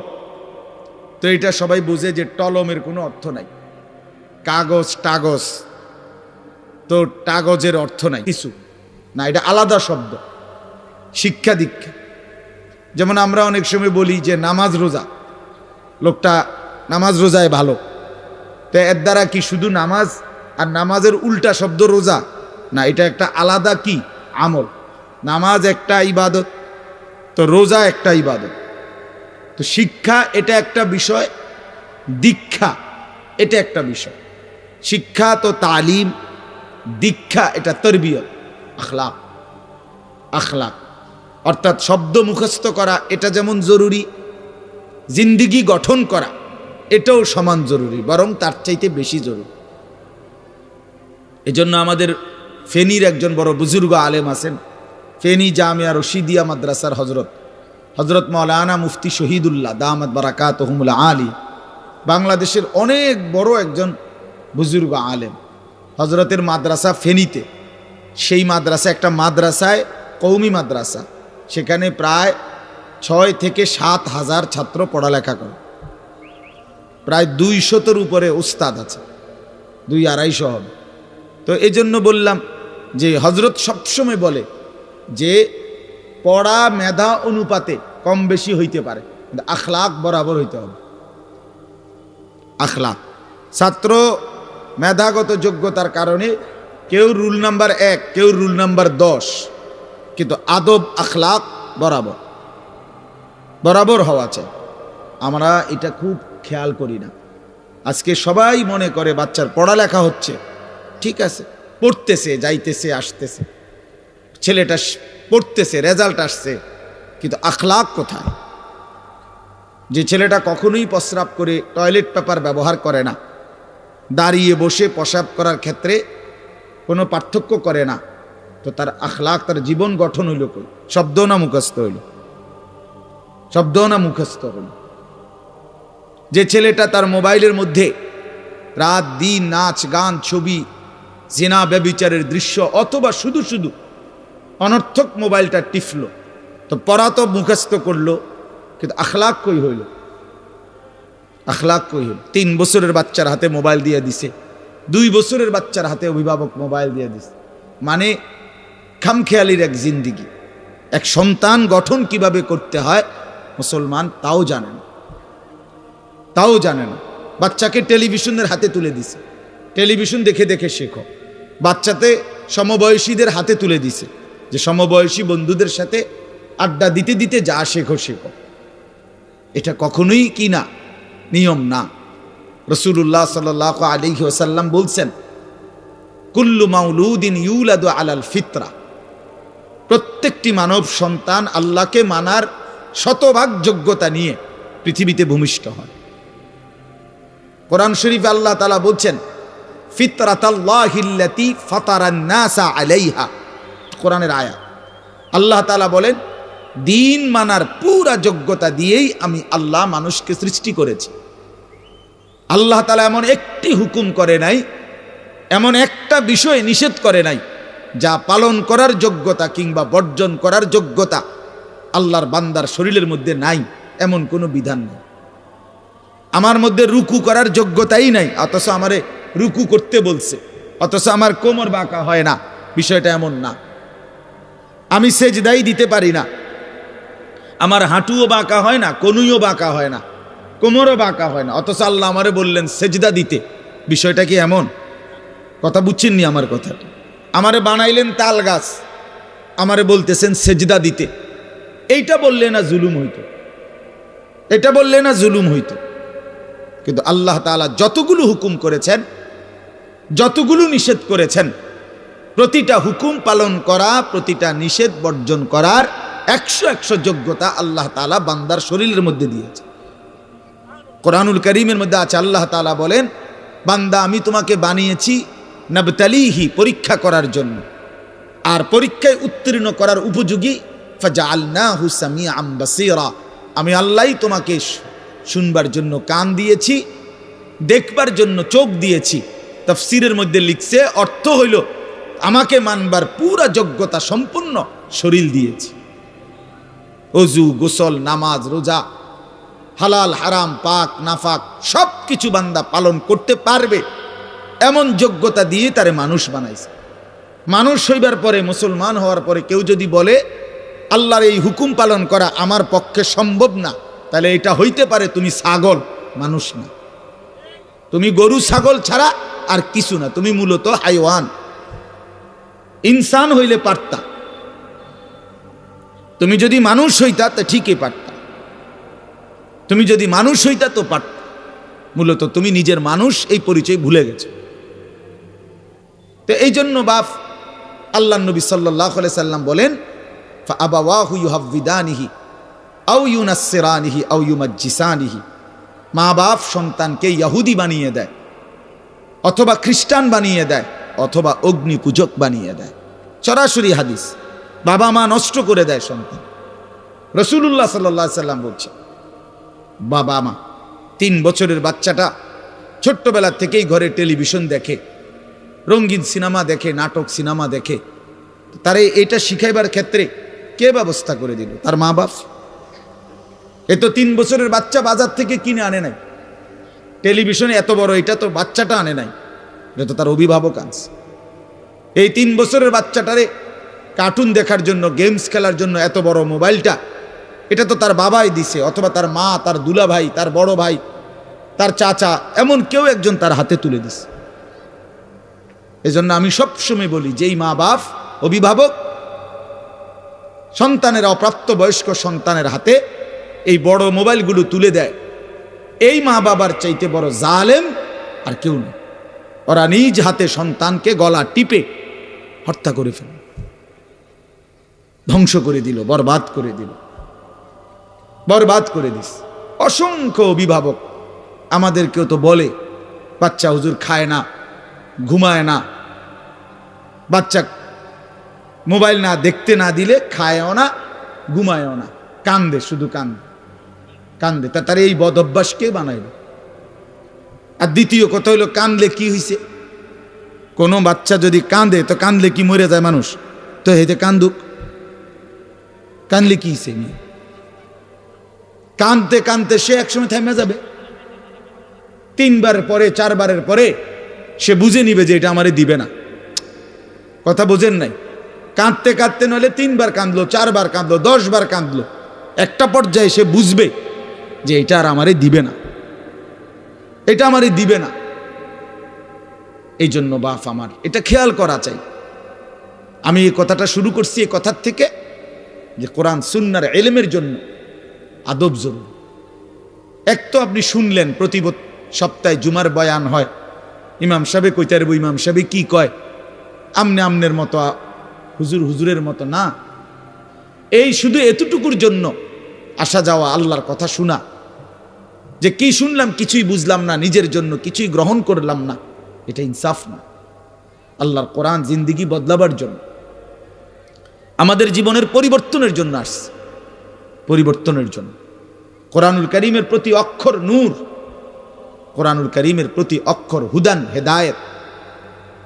তো এটা সবাই বুঝে যে টলমের কোনো অর্থ নাই। কাগজ টাগজ, তো কাগজের অর্থ নাই কিছু না, এটা আলাদা শব্দ। শিক্ষা দীক্ষা যেমন আমরা অনেক সময় বলি যে নামাজ রোজা, লোকটা নামাজ রোজায় ভালো, তো এর দ্বারা কি শুধু নামাজ আর নামাজের উল্টা শব্দ রোজা না, এটা একটা আলাদা কি আমল। নামাজ একটা ইবাদত, তো রোজা একটা ইবাদত। তো শিক্ষা এটা একটা বিষয়, দীক্ষা এটা একটা বিষয়। শিক্ষা তো তালিম, দীক্ষা এটা তরবিয়ত, আখলাক। আখলাক অর্থাৎ শব্দ মুখস্থ করা এটা যেমন জরুরি, জিন্দিগি গঠন করা এটাও সমান জরুরি, বরং তার চাইতে বেশি জরুরি। এজন্য আমাদের ফেনীর একজন বড় বুজুর্গ আলেম আছেন, ফেনী জামিয়া রশিদিয়া মাদ্রাসার হজরত মাওলানা মুফতি শহীদুল্লাহ দামাত বারাকাতুহুমুল আলী, বাংলাদেশের অনেক বড় একজন বুজুর্গ আলেম। হজরতের মাদ্রাসা ফেনীতে, সেই মাদ্রাসা একটা মাদ্রাসায় কওমি মাদ্রাসা, সেখানে প্রায় 6 থেকে 7 হাজার ছাত্র পড়ালেখা করে, প্রায় 200-এর উপরে উস্তাদ আছে, 200-250 হবে। তো এই জন্য বললাম যে হজরত সবসময় বলে যে পড়া মেধা অনুপাতে কম বেশি হইতে পারে, কিন্তু আখলাক বরাবর হইতে হবে। আখলাক, ছাত্র মেধাগত যোগ্যতার কারণে কেউ রুল নাম্বার 1, কেউ রুল নাম্বার 10, কিন্তু আদব আখলাক বরাবর বরাবর হওয়া চাই। আমরা এটা খুব খেয়াল করি না। আজকে সবাই মনে করে বাচ্চার পড়ালেখা হচ্ছে, ঠিক আছে, পড়তেছে, যাইতেছে, আসতেছে, ছেলেটা পড়তেছে, রেজাল্ট আসছে, কিন্তু আখলাক কোথায়? যে ছেলেটা কখনোই প্রস্রাব করে টয়লেট পেপার ব্যবহার করে না, দাঁড়িয়ে বসে প্রস্রাব করার ক্ষেত্রে কোনো পার্থক্য করে না, তো তার আখলাক, তার জীবন গঠন হইল কই? শব্দ না মুখস্থ হইল? শব্দ না মুখস্থ হইল? যে ছেলেটা তার মোবাইলের মধ্যে রাত দিন নাচ গান ছবি জিনা ব্যভিচারের দৃশ্য অথবা শুধু শুধু অনর্থক মোবাইলটা টিপলো, তো পড়া তো মুখস্থ করলো, কিন্তু আখলাক কই হইল? আখলাক কই হইল? 3 বছরের বাচ্চার হাতে মোবাইল দিয়ে দিছে, 2 বছরের বাচ্চার হাতে অভিভাবক মোবাইল দিয়ে দিছে, মানে খামখেয়ালির এক জিন্দিগি। এক সন্তান গঠন কিভাবে করতে হয় মুসলমান তাও জানে না, তাও জানে না। বাচ্চাকে টেলিভিশনের হাতে তুলে দিছে, টেলিভিশন দেখে দেখে শেখো। বাচ্চাতে সমবয়সীদের হাতে তুলে দিছে যে সমবয়সী বন্ধুদের সাথে আড্ডা দিতে দিতে যা শেখো শেখো। এটা কখনোই কি না, নিয়ম না। রাসূলুল্লাহ সাল্লাল্লাহু আলাইহি ওয়াসাল্লাম বলছেন, কুল্লু মাউলুদিন ইউলাদু আলাল ফিতরা, প্রত্যেকটি মানব সন্তান আল্লাহকে মানার শতভাগ যোগ্যতা নিয়ে পৃথিবীতে ভূমিষ্ঠ হয়। কোরআন শরীফে আল্লাহ তাআলা বলছেন, ফিতরাতাল্লাহিল্লাতী ফাতারান নাসা আলাইহা, কোরআনের আয়াত। আল্লাহ তাআলা বলেন, দিন মানার পুরা যোগ্যতা দিয়েই আমি আল্লাহ মানুষকে সৃষ্টি করেছি। আল্লাহ তাআলা এমন একটি হুকুম করে নাই, এমন একটা বিষয় নিষেধ করে নাই যা পালন করার যোগ্যতা কিংবা বর্জন করার যোগ্যতা আল্লাহর বান্দার শরীরের মধ্যে নাই, এমন কোনো বিধান নেই। আমার মধ্যে রুকু করার যোগ্যতাই নাই, অথচ আমারে রুকু করতে বলছে, অথচ আমার কোমর বাঁকা হয় না, বিষয়টা এমন না। আমি সেজদাই দিতে পারি না, আমার হাঁটুও বাঁকা হয় না, কনুইও বাঁকা হয় না, কোমরও বাঁকা হয় না, অথচ আল্লাহ আমারে বললেন সেজদা দিতে। বিষয়টা কি এমন? কথা বুঝছেননি আমার কথাটা? আমারে বানাইলেন তাল গাছ, আমারে বলতেছেন সেজদা দিতে। এইটা বললে না জুলুম হইতো? এটা বললে না জুলুম হইতো? কিন্তু আল্লাহ তাআলা যতগুলো হুকুম করেছেন, যতগুলো নিষেধ করেছেন, প্রতিটা হুকুম পালন করা, প্রতিটা নিষেধ বর্জন করার 100 যোগ্যতা আল্লাহ তাআলা বান্দার শরীরের মধ্যে দিয়েছে। কোরআনুল কারীমের মধ্যে আছে, আল্লাহ তাআলা বলেন, বান্দা আমি তোমাকে বানিয়েছি নাবতালিহি, পরীক্ষা করার জন্য, আর পরীক্ষায় উত্তীর্ণ করার উপযোগী। ফাজআলনাহু সামিআম বাসীরা, আমি আল্লাহই তোমাকে শুনবার জন্য কান দিয়েছি, দেখবার জন্য চোখ দিয়েছি। তাফসীরের মধ্যে লিখছে, অর্থ হইল আমাকে মানবার পুরা যোগ্যতা সম্পূর্ণ শরীর দিয়েছি। ওযু, গোসল, নামাজ, রোজা, হালাল হারাম, পাক নাফাক সব কিছু বান্দা পালন করতে পারবে এমন যোগ্যতা দিয়ে তারে মানুষ বানাইছে। মানুষ হইবার পরে, মুসলমান হওয়ার পরে কেউ যদি বলে আল্লাহর এই হুকুম পালন করা আমার পক্ষে সম্ভব না, তাহলে এটা হইতে পারে তুমি ছাগল, মানুষ না। তুমি গরু ছাগল ছাড়া আর কিছু না, তুমি মূলত হাইওয়ান। ইনসান হইলে পারতা, তুমি যদি মানুষ হইতা তা ঠিকই পারতা, তুমি যদি মানুষ হইতা তো পারতা। মূলত তুমি নিজের মানুষ এই পরিচয় ভুলে গেছো। তো এই জন্য বাপ আল্লাহ নবী সাল্লাল্লাহু আলাইহি সাল্লাম বলেন, ফাআবাওয়াহু ইউহাব্বিদানিহি আও ইউনাসসিরানিহি আও ইউমাজ্জিসানিহি, মা বাপ সন্তানকে ইহুদি বানিয়ে দেয়, অথবা খ্রিস্টান বানিয়ে দেয়, অথবা অগ্নি পূজক বানিয়ে দেয়। সরাসরি হাদিস, বাবা মা নষ্ট করে দেয় সন্তান। রাসূলুল্লাহ সাল্লাল্লাহু আলাইহি সাল্লাম বলছে, বাবা মা 3 বছরের বাচ্চাটা ছোট্টবেলা থেকেই ঘরে টেলিভিশন দেখে, রঙিন সিনেমা দেখে, নাটক সিনেমা দেখে, তারে এটা শিখাইবার ক্ষেত্রে কে ব্যবস্থা করে দিল? তার মা বাপ। এ তো 3 বছরের বাচ্চা বাজার থেকে কিনে আনে নাই, টেলিভিশনে এত বড় এটা তো বাচ্চাটা আনে নাই, এটা তো তার অভিভাবক আনছে। এই 3 বছরের বাচ্চাটারে কার্টুন দেখার জন্য, গেমস খেলার জন্য এত বড় মোবাইলটা, এটা তো তার বাবাই দিছে, অথবা তার মা, তার দুলা ভাই, তার বড় ভাই, তার চাচা, এমন কেউ একজন তার হাতে তুলে দিছে। এজন্য আমি সবসময় বলি, যেই মা বাপ অভিভাবক সন্তানের, অপ্রাপ্ত বয়স্ক সন্তানের হাতে এই বড় মোবাইলগুলো তুলে দেয়, এই মা বাবার চাইতে বড় জালেম আর কেউ নেই। ওরা নিজ হাতে সন্তানকে গলা টিপে হত্যা করে ফেল, ধ্বংস করে দিল, বরবাদ করে দিল, বরবাদ করে দিস। অসংখ্য অভিভাবক আমাদেরকেও তো বলে, বাচ্চা হুজুর খায় না, ঘুমায় না, বাচ্চা মোবাইল না দেখতে না দিলে খায়ও না, ঘুমায়ও না, কান্দে, শুধু কান্দে কান্দে। তার এই বদ অভ্যাস কে বানাইল? আর দ্বিতীয় কথা হইল, কান্দলে কি হয়েছে? কোনো বাচ্চা যদি কান্দে, তো কান্দলে কি মরে যায় মানুষ? তো হেতে কান্দুক, কান্দলে কি হয়েছে? কানতে কানতে সে একসময় থেমে যাবে। 3 বার পরে, 4 বারের পরে সে বুঝে নিবে যে এটা আমারে দিবে না। কথা বোঝেন নাই? কাঁদতে কাঁদতে নইলে 3 বার কাঁদলো, 4 বার কাঁদলো, 10 বার কাঁদলো, একটা পর্যায়ে সে বুঝবে যে এটা আর আমারে দিবে না, এটা আমারে দিবে না। এই জন্য বাপ আমার এটা খেয়াল করা চাই। আমি এই কথাটা শুরু করছি এই কথার থেকে যে কোরআন সুন্নাহর ইলমের জন্য আদব জরুরি। এক তো আপনি শুনলেন প্রতি সপ্তাহে জুমার বয়ান হয়, ইমাম সাহেব কইতে পারবো, ইমাম সাহেব কি কয়, আমনে আমনের মতো, হুজুর হুজুরের মতো না। এই শুধু এতটুকুর জন্য আসা যাওয়া, আল্লাহর কথা শোনা, যে কি শুনলাম কিছুই বুঝলাম না, নিজের জন্য কিছুই গ্রহণ করলাম না, এটা ইনসাফ না। আল্লাহর কোরআন জিন্দেগি বদলাবার জন্য, আমাদের জীবনের পরিবর্তনের জন্য আসছে, পরিবর্তনের জন্য। কোরআনুল কারীমের প্রতি অক্ষর নূর, কোরআনুল কারীমের প্রতি অক্ষর হুদান, হেদায়েত,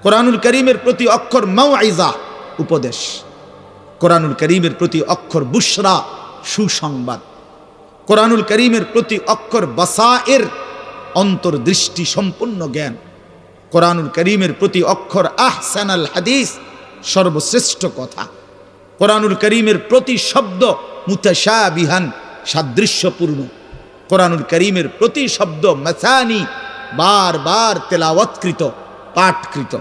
কোরআনুল কারীমের প্রতি অক্ষর মাউইজা, উপদেশ, কোরআনুল কারীমের প্রতি অক্ষর বুশরা, সুসংবাদ, কোরআনুল কারীমের প্রতি অক্ষর বাসায়ের, অন্তর্দৃষ্টি সম্পন্ন জ্ঞান, কোরআনুল কারীমের প্রতি অক্ষর আহসানাল হাদিস, সর্বশ্রেষ্ঠ কথা, কোরআনুল কারীমের প্রতি শব্দ মুতাশাবিহান, সাদৃশ্যপূর্ণ, কোরআনুল কারীমের প্রতি শব্দ মাসানি, বারবার তেলাওয়াতকৃত, পাঠকৃত।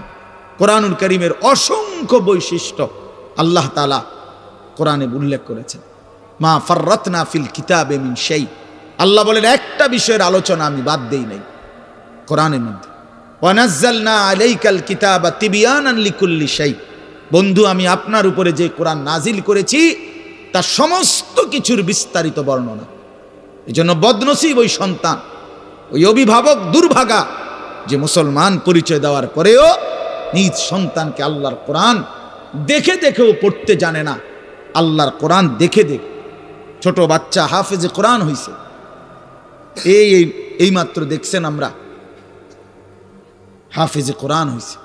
কোরআনুল কারীমের অসংখ্য বৈশিষ্ট্য আল্লাহ তাআলা কোরআনে উল্লেখ করেছেন। মা ফাররাতনা ফিল কিতাবে মিন শাই, আল্লাহ বলেন একটা বিষয়ের আলোচনা আমি বাদ দেই নাই কোরআনের মধ্যে। ওয়া নাযালনা আলাইকাল কিতাবা তিবয়ানান লিকুল্লি শাই, বন্ধু আমি আপনার উপরে যে কোরআন নাজিল করেছি তার সমস্ত কিছুর বিস্তারিত বর্ণনা। এই জন্য বদনসিব ওই সন্তান, ওই অভিভাবক দুর্ভাগা, যে মুসলমান পরিচয় দেওয়ার পরেও নিজ সন্তানকে আল্লাহর কোরআন দেখে দেখেও পড়তে জানে না। আল্লাহর কোরআন দেখে দেখে ছোট বাচ্চা হাফেজে কোরআন হইছে, এই মাত্র দেখছেন আমরা, হাফেজে কোরআন হইছে।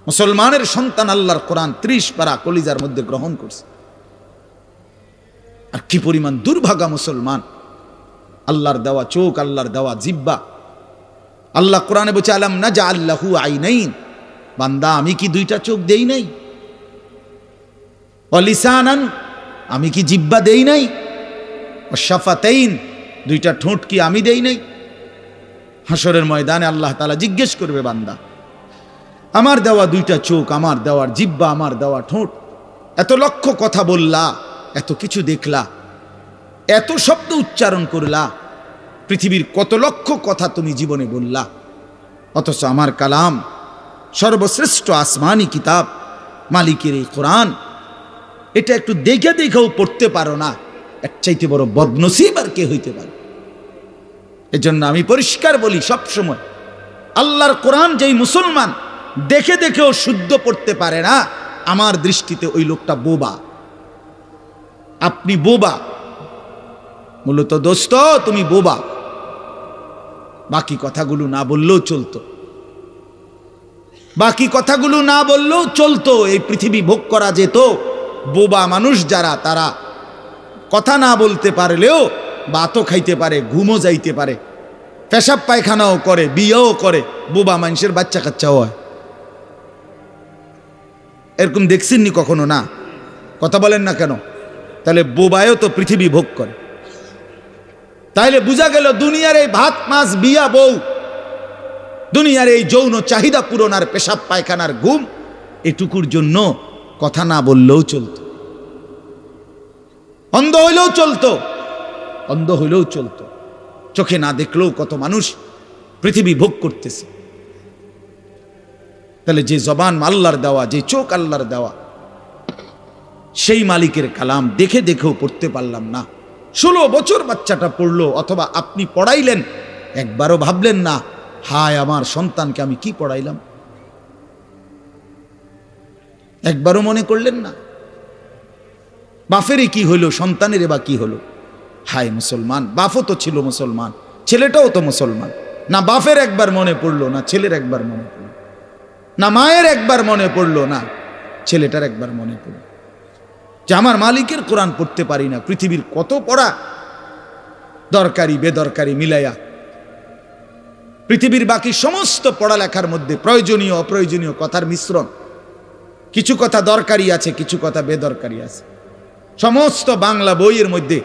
মুসলমানের সন্তান আল্লাহর কোরআন 30 পারা কলিজার মধ্যে গ্রহণ করছে। আর কি পরিমাণ দুর্ভাগা মুসলমান! আল্লাহর দেওয়া চোখ, আল্লাহর দেওয়া জিহ্বা। আল্লাহ কোরআনে বলছে আলাম নাজআল লাহু আইনাইন, বান্দা আমি কি 2টা চোখ দেই নাই? ওয়া লিসানান, আমি কি জিহ্বা দেই নাই? ওয়া শাফাতাইন, 2টা ঠোঁট কি আমি দেই নাই? হাসরের ময়দানে আল্লাহ তাআলা জিজ্ঞেস করবে, বান্দা আমার দেওয়া 2টা চোখ, আমার দেওয়ার জিহ্বা, আমার দেওয়া ঠোঁট, এত লক্ষ কথা বললা, এত কিছু দেখলা, এত শব্দ উচ্চারণ করলা, পৃথিবীর কত লক্ষ কথা তুমি জীবনে বললা, অথচ আমার কালাম, সর্বশ্রেষ্ঠ আসমানি কিতাব, মালিকের এই কোরআন, এটা একটু দেখে দেখেও পড়তে পারো না। এর চাইতে বড় বদনসিব আর কে হইতে পারে? এজন্য আমি পরিষ্কার বলি সব সময়, আল্লাহর কোরআন যেই মুসলমান দেখে দেখেও শুদ্ধ পড়তে পারে না, আমার দৃষ্টিতে ওই লোকটা বোবা। আপনি বোবা, মূলত দোস্ত তুমি বোবা। বাকি কথাগুলো না বললেও চলতো, বাকি কথাগুলো না বললেও চলতো, এই পৃথিবী ভোগ করা যেত। বোবা মানুষ যারা, তারা কথা না বলতে পারলেও ভাতও খাইতে পারে, ঘুমও যাইতে পারে, পেশাব পায়খানাও করে, বিয়েও করে, বোবা মানুষের বাচ্চা কাচ্চাও হয়। এরকম দেখছেননি কখনো? না, কথা বলেন না কেন? তাহলে বোবায়ও তো পৃথিবী ভোগ করে। তাইলে বোঝা গেল দুনিয়ার এই ভাত মাছ বিয়া বউ, দুনিয়ার এই যৌন চাহিদা পূরণ আর পেশাব পায়খানার ঘুম, এটুকুর জন্য কথা না বললেও চলতো, অন্ধ হইলেও চলতো, অন্ধ হইলেও চলতো। চোখে না দেখলেও কত মানুষ পৃথিবী ভোগ করতেছে। তাহলে যে জবান আল্লাহর দেওয়া, যে চোখ আল্লাহর দেওয়া, সেই মালিকের কালাম দেখে দেখেও পড়তে পারলাম না। 16 বছর বাচ্চাটা পড়লো, অথবা আপনি পড়াইলেন, একবারও ভাবলেন না হায় আমার সন্তানকে আমি কি পড়াইলাম? একবারও মনে করলেন না বাফেরই কি হইল, সন্তানের বা কি হলো? হায় মুসলমান, বাফও তো ছিল মুসলমান, ছেলেটাও তো মুসলমান। না বাফের একবার মনে পড়লো, না ছেলের একবার মনে পড়লো, না মায়ের একবার মনে পড়লো, না ছেলেটার একবার মনে পড়লো যে আমার মালিকের কোরআন পড়তে পারি না। পৃথিবীর কত পড়া, দরকারি বেদরকারি মিলাইয়া পৃথিবীর বাকি সমস্ত পড়ালেখার মধ্যে প্রয়োজনীয় অপ্রয়োজনীয় কথার মিশ্রণ। কিছু কথা দরকারি আছে, কিছু কথা বেদরকারি আছে। সমস্ত বাংলা বইয়ের মধ্যে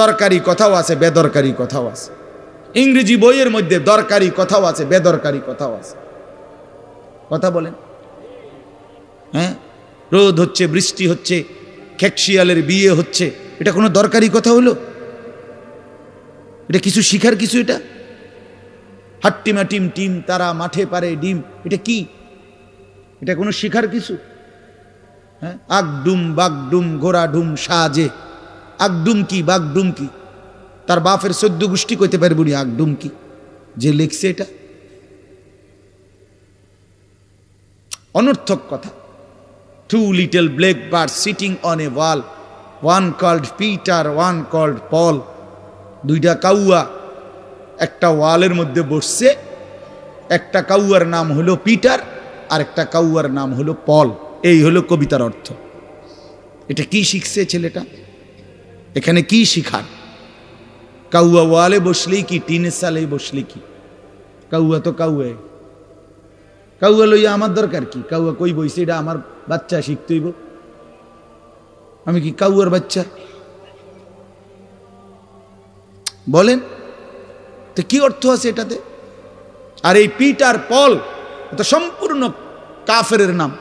দরকারি কথাও আছে, বেদরকারি কথাও আছে। ইংরেজি বইয়ের মধ্যে দরকারি কথাও আছে, বেদরকারি কথাও আছে। কথা বলেন? হ্যাঁ, রোদ হচ্ছে, বৃষ্টি হচ্ছে, খেকশিয়ালের বিয়ে হচ্ছে, এটা কোনো দরকারি কথা হলো? এটা কিছু শিখার কিছু? এটা হাট্টিমা টিম টিম তারা মাঠে পারে ডিম, এটা কি? এটা কোনো শিখার কিছু? হ্যাঁ, আগডুম বাগডুম ঘোড়া ডুম সাজে, আগডুম কি বাগডুম কি? তার বাপের 14 গোষ্ঠী কইতে পারবো নি আগডুম কি, যে লিখছে এটা। অনর্থক কথা। 2 little black birds sitting on a wall, one called Peter, one called Paul. 2টা কাউয়া একটা ওয়ালের মধ্যে বসছে, একটা কাউয়ার নাম হলো পিটার আর একটা কাউয়ার নাম হলো পল। এই হলো কবিতার অর্থ। এটা কি শিখছে ছেলেটা? এখানে কি শিখার? কাউয়া ওয়ালে বসলেই কি, টিনের সালেই বসলে কি? কাউয়া তো কাউয়া, কাউয়া লইয়া আমার দরকার কি? কাউয়া কই বইছে, এটা আমার বাচ্চা শিখতে হইব। আমি কি কাউয়ার বাচ্চা? বলেন তো কি অর্থ আছে এটাতে? আর এই পিটার পল এটা সম্পূর্ণ কাফেরের নাম।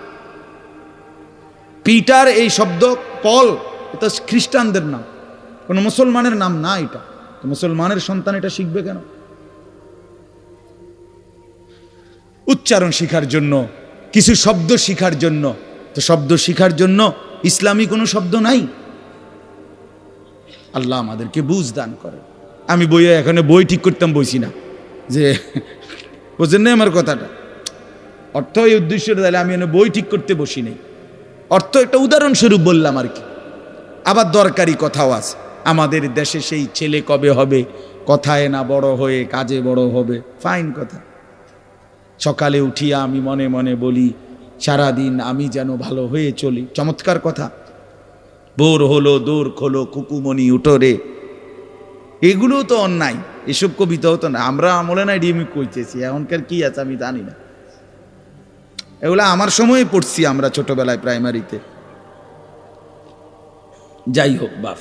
পিটার এই শব্দ, পল এটা খ্রিস্টানদের নাম, কোন মুসলমানের নাম না। এটা তো মুসলমানের সন্তান এটা শিখবে কেন? উচ্চারণ শিখার জন্য, কিছু শব্দ শিখার জন্য। তো শব্দ শিখার জন্য ইসলামী কোনো শব্দ নাই? আল্লাহ আমাদেরকে বুঝ দান করে। আমি বইয়ে এখানে বই ঠিক করতাম বইছি না, যে বুঝলেন না আমার কথাটা? অর্থ এই উদ্দেশ্যটা, তাহলে আমি এখানে বই ঠিক করতে বসি নাই। অর্থ একটা উদাহরণস্বরূপ বললাম আর কি। আবার দরকারি কথাও আছে। আমাদের দেশে সেই ছেলে কবে হবে, কথায় না বড় হয়ে কাজে বড় হবে, ফাইন কথা। সকালে উঠিয়া আমি মনে মনে বলি সারাদিন আমি যেন ভালো হয়ে চলি, চমৎকার কথা। ভোর হলো দৌড় খোলো কুকুমনি উঠোরে, এগুলো তো অন্যায়। এসব কবিতাও তো না, আমরা আমলে না ডিএমি কইতেছি, এখনকার কি আছে আমি জানি না। এগুলো আমার সময়ে পড়ছি আমরা ছোটবেলায় প্রাইমারিতে। যাই হোক বাপ,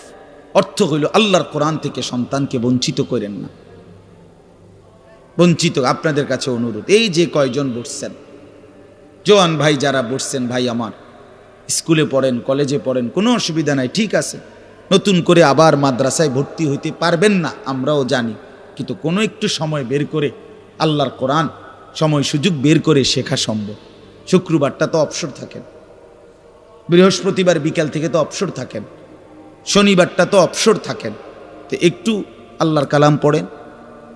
অর্থ হইল আল্লাহর কোরআন থেকে সন্তানকে বঞ্চিত করেন না। বঞ্চিত আপনাদের কাছে অনুরোধ, এই যে কয়জন বসছেন, জোয়ান ভাই যারা বসছেন, ভাই আমার স্কুলে পড়েন, কলেজে পড়েন, কোনো অসুবিধা নাই, ঠিক আছে। নতুন করে আবার মাদ্রাসায় ভর্তি হইতে পারবেন না, আমরাও জানি, কিন্তু কোনো একটু সময় বের করে আল্লাহর কোরআন সময় সুযোগ বের করে শেখা সম্ভব। শুক্রবারটা তো অবসর থাকেন, বৃহস্পতিবার বিকাল থেকে তো অবসর থাকেন, শনিবারটা তো অবসর থাকেন, তো একটু আল্লাহর কালাম পড়েন,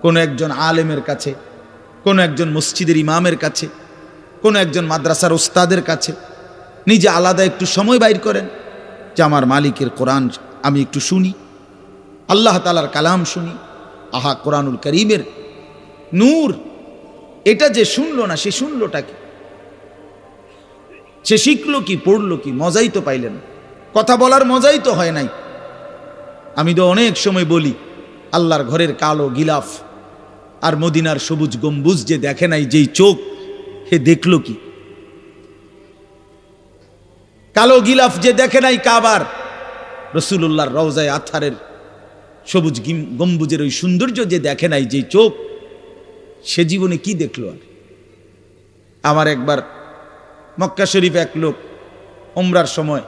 কোনো একজন আলেমের কাছে, কোনো একজন মসজিদের ইমামের কাছে, কোনো একজন মাদ্রাসার ওস্তাদের কাছে নিজে আলাদা একটু সময় বাইর করেন যে আমার মালিকের কোরআন আমি একটু শুনি, আল্লাহ তাআলার কালাম শুনি। আহা, কোরআনুল কারীমের নূর, এটা যে শুনলো না সে শুনলোটা কি? সে শিখলো কি, পড়লো কি? মজাই তো পাইলেন, কথা বলার মজাই তো হয় নাই। আমি তো অনেক সময় বলি, আল্লাহর ঘরের কালো গিলাফ আর মদিনার সবুজ গম্বুজ যে দেখে নাই, যেই চোখ, হে দেখলো কি? কালো গিলাফ যে দেখে নাই কাবার, রাসূলুল্লাহর রওজায়ে আতহারের সবুজ গম্বুজের ওই সৌন্দর্য যে দেখে নাই, যেই চোখ, সে জীবনে কি দেখলো? আর আমার একবার মক্কা শরীফ এক লোক উমরার সময়,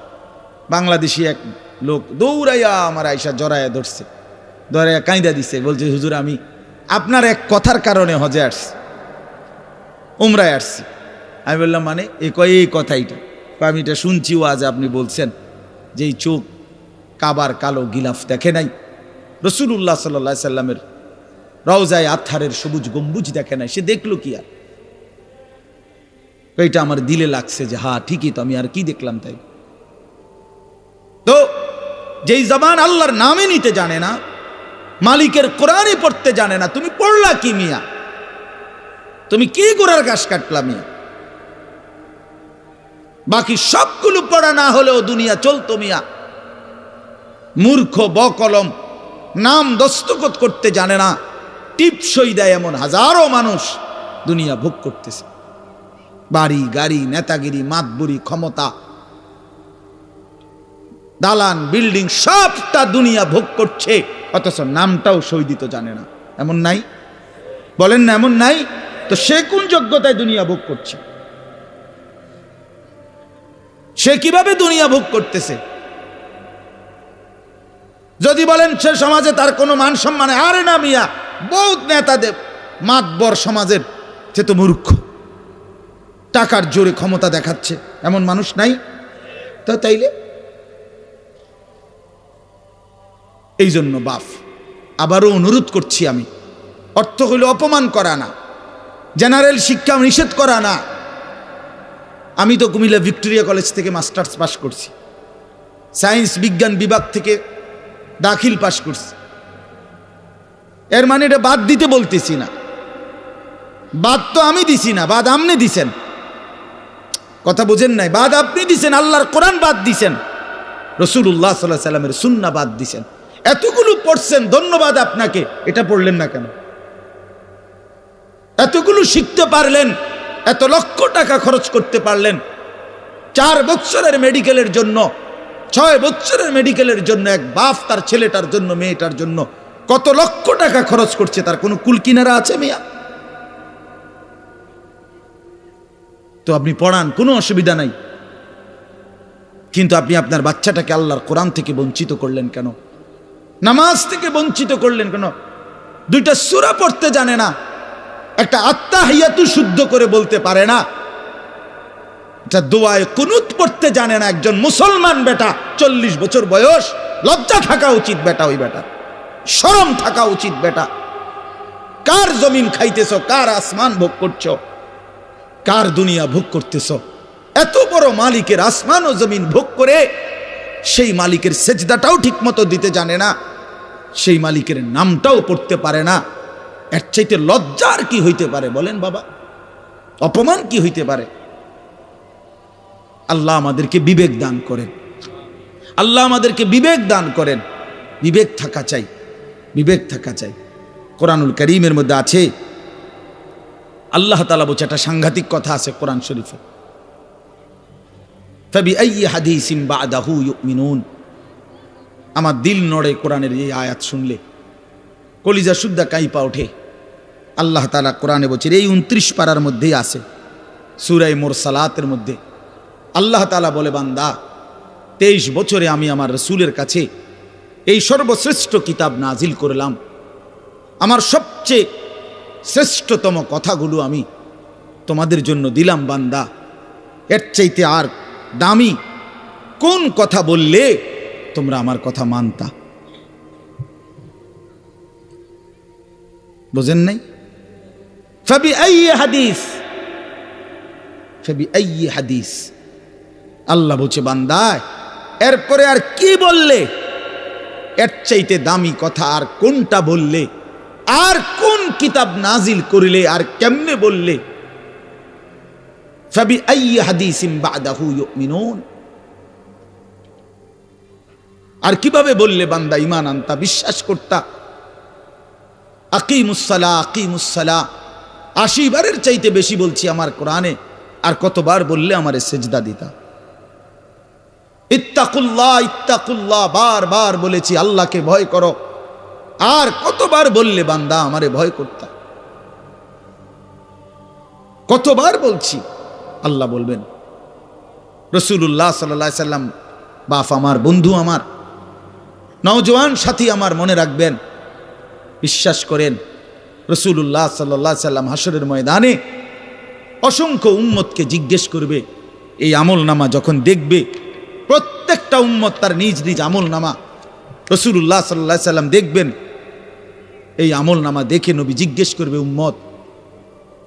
বাংলাদেশি এক লোক দৌড়াইয়া আমার আয়সা জড়াইয়া ধরছে, ধরাইয়া কাঁদা দিছে, বলছে হুজুর আমি আপনার এক কথার কারণে হজে আসছি, উমরায় আসছি। আমি বললাম মানে? এই কথাইটা আমি এটা শুনছি, ও আজ আপনি বলছেন যে এই চোখ কাবার কালো গিলাফ দেখে নাই, রাসূলুল্লাহ সাল্লাল্লাহু আলাইহি সাল্লামের রওজায়ে আতহারের সবুজ গম্বুজ দেখে নাই, সে দেখলো কি? আর এইটা আমার দিলে লাগছে যে হ্যাঁ ঠিকই তো, আমি আর কি দেখলাম? তাই তো যেই জবান আল্লাহর নামে নিতে জানে না, মালিকের কোরআনই পড়তে জানে না, তুমি পড়লা কি মিয়া? তুমি কি গোড়ার ঘাস কাটলা মিয়া? বাকি সবগুলো পড়া না হলেও দুনিয়া চলতো মিয়া। মূর্খ বকলম, নাম দস্তখত করতে জানে না, টিপসই দেয় এমন হাজারো মানুষ দুনিয়া ভোগ করতেছে। বাড়ি গাড়ি, নেতাগিরি, মাতবুরি, ক্ষমতা, দালান বিল্ডিং, সবটা দুনিয়া ভোগ করছে, অথচ নামটাও সই দিতে জানে না। এমন নাই? বলেন না এমন নাই? তো সে কোন যোগ্যতায় দুনিয়া ভোগ করছে? সে কিভাবে দুনিয়া ভোগ করতেছে? যদি বলেন সে সমাজে তার কোনো মান সম্মান, আরে না মিয়া, বহুত নেতাদের মাতবর সমাজের, সে তো মূর্খ, টাকার জোরে ক্ষমতা দেখাচ্ছে, এমন মানুষ নাই? তো তাইলে এই জন্য বাপ আবারও অনুরোধ করছি আমি, অর্থ হইল অপমান করা না, জেনারেল শিক্ষা নিষেধ করা না। আমি তো কুমিল্লা ভিক্টোরিয়া কলেজ থেকে মাস্টার্স পাস করছি, সায়েন্স বিজ্ঞান বিভাগ থেকে দাখিল পাস করছি। এর মানে এটা বাদ দিতে বলতেছি না, বাদ তো আমি দিছি না, বাদ আপনি দিছেন। কথা বুঝেন নাই? বাদ আপনি দিছেন, আল্লাহর কোরআন বাদ দিছেন, রাসূলুল্লাহ সাল্লাল্লাহু আলাইহি সাল্লামের সুন্নাহ বাদ দিছেন। এতগুলো পড়ছেন, ধন্যবাদ আপনাকে। এটা পড়লেন না কেন? এতগুলো শিখতে পারলেন, এত লক্ষ টাকা খরচ করতে পারলেন, 4 বছরের মেডিকেলের জন্য, 6 বছরের মেডিকেলের জন্য এক বাপ তার ছেলেটার জন্য, মেয়েটার জন্য কত লক্ষ টাকা খরচ করছে, তার কোনো কুল কিনারা আছে মিয়া? তো আপনি পড়ান, কোনো অসুবিধা নাই, কিন্তু আপনি আপনার বাচ্চাটাকে আল্লাহর কোরআন থেকে বঞ্চিত করলেন কেন? নামাজ থেকে বঞ্চিত করলেন কেন? 2টা সূরা পড়তে জানে না, একটা আত্তাহিয়াতু শুদ্ধ করে বলতে পারে না, এটা দোয়ায়ে কুনুত পড়তে জানে না। একজন মুসলমান বেটা, 40 বছর বয়স, লজ্জা থাকা উচিত বেটা, ওই বেটা শরম থাকা উচিত বেটা। কার জমিন খাইতেছ, কার আসমান ভোগ করছো, কার দুনিয়া ভোগ করতেছ? এত বড় মালিকের আসমান ও জমিন ভোগ করে সেই মালিকের সেজদাটাও ঠিক মতো দিতে জানে না, সেই মালিকের নামটাও পড়তে পারে না। এর চাইতে লজ্জার কি হইতে পারে বলেন বাবা? অপমান কি হইতে পারে? আল্লাহ আমাদেরকে বিবেক দান করেন, আল্লাহ আমাদেরকে বিবেক দান করেন। বিবেক থাকা চাই, বিবেক থাকা চাই। কোরআনুল কারীমের মধ্যে আছে, আল্লাহ তাআলা বলছে, একটা সাংঘাতিক কথা আছে কোরআন শরীফে, ফাবিআইয়ি হাদিসিন বা'দাহু ইউমিনুন। আমার দিল নড়ে কোরআনের এই আয়াত শুনলে, কলিজা শুদ্ধা কাইপা ওঠে। আল্লাহ তাআলা কোরআনে বলছে, এই 29 পারার মধ্যেই আছে, সূরা মুরসালাতের মধ্যে আল্লাহ তাআলা বলে, বান্দা 23 বছরে আমি আমার রাসূলের কাছে এই সর্বশ্রেষ্ঠ কিতাব নাজিল করলাম, আমার সবচেয়ে শ্রেষ্ঠতম কথাগুলো আমি তোমাদের জন্য দিলাম। বান্দা, এর চাইতে আর দামি কোন কথা বললে তোমরা আমার কথা মানতা? বোঝেন নাই? ফাবিআইয়ি হাদিস, ফাবিআইয়ি হাদিস। আল্লাহ বলছে বান্দা এরপরে আর কি বললে, এর চাইতে দামি কথা আর কোনটা বললে, আর কোন কিতাব নাজিল করিলে, আর কেমনে বললে? ফাবিআইয়ি হাদিসিন বাদাহু ইউমিনুন। আর কিভাবে বললে বান্দা ঈমান আনতা, বিশ্বাস করতা? আকিমুস সালাহ, আকিমুস সালাহ ৮০ বারের চাইতে বেশি বলছি আমার কোরআনে, আর কতবার বললে আমারে সেজদা দিতা? ইত্তাকুল্লাহ, ইত্তাকুল্লাহ বারবার বলেছি আল্লাহকে ভয় করো, আর কতবার বললে বান্দা আমারে ভয় করতা? কতবার বলছি? আল্লাহ বলবেন। রাসূলুল্লাহ সাল্লাল্লাহু আলাইহি সাল্লাম বাপ আমার, বন্ধু আমার, নওজোয়ান সাথী আমার, মনে রাখবেন, বিশ্বাস করেন, রাসূলুল্লাহ সাল্লাল্লাহু আলাইহি সাল্লাম হাসরের ময়দানে অসংখ্য উম্মতকে জিজ্ঞেস করবে। এই আমলনামা যখন দেখবে, প্রত্যেকটা উম্মত তার নিজ নিজ আমলনামা, রাসূলুল্লাহ সাল্লাল্লাহু আলাইহি সাল্লাম দেখবেন। এই আমলনামা দেখে নবী জিজ্ঞেস করবে, উম্মত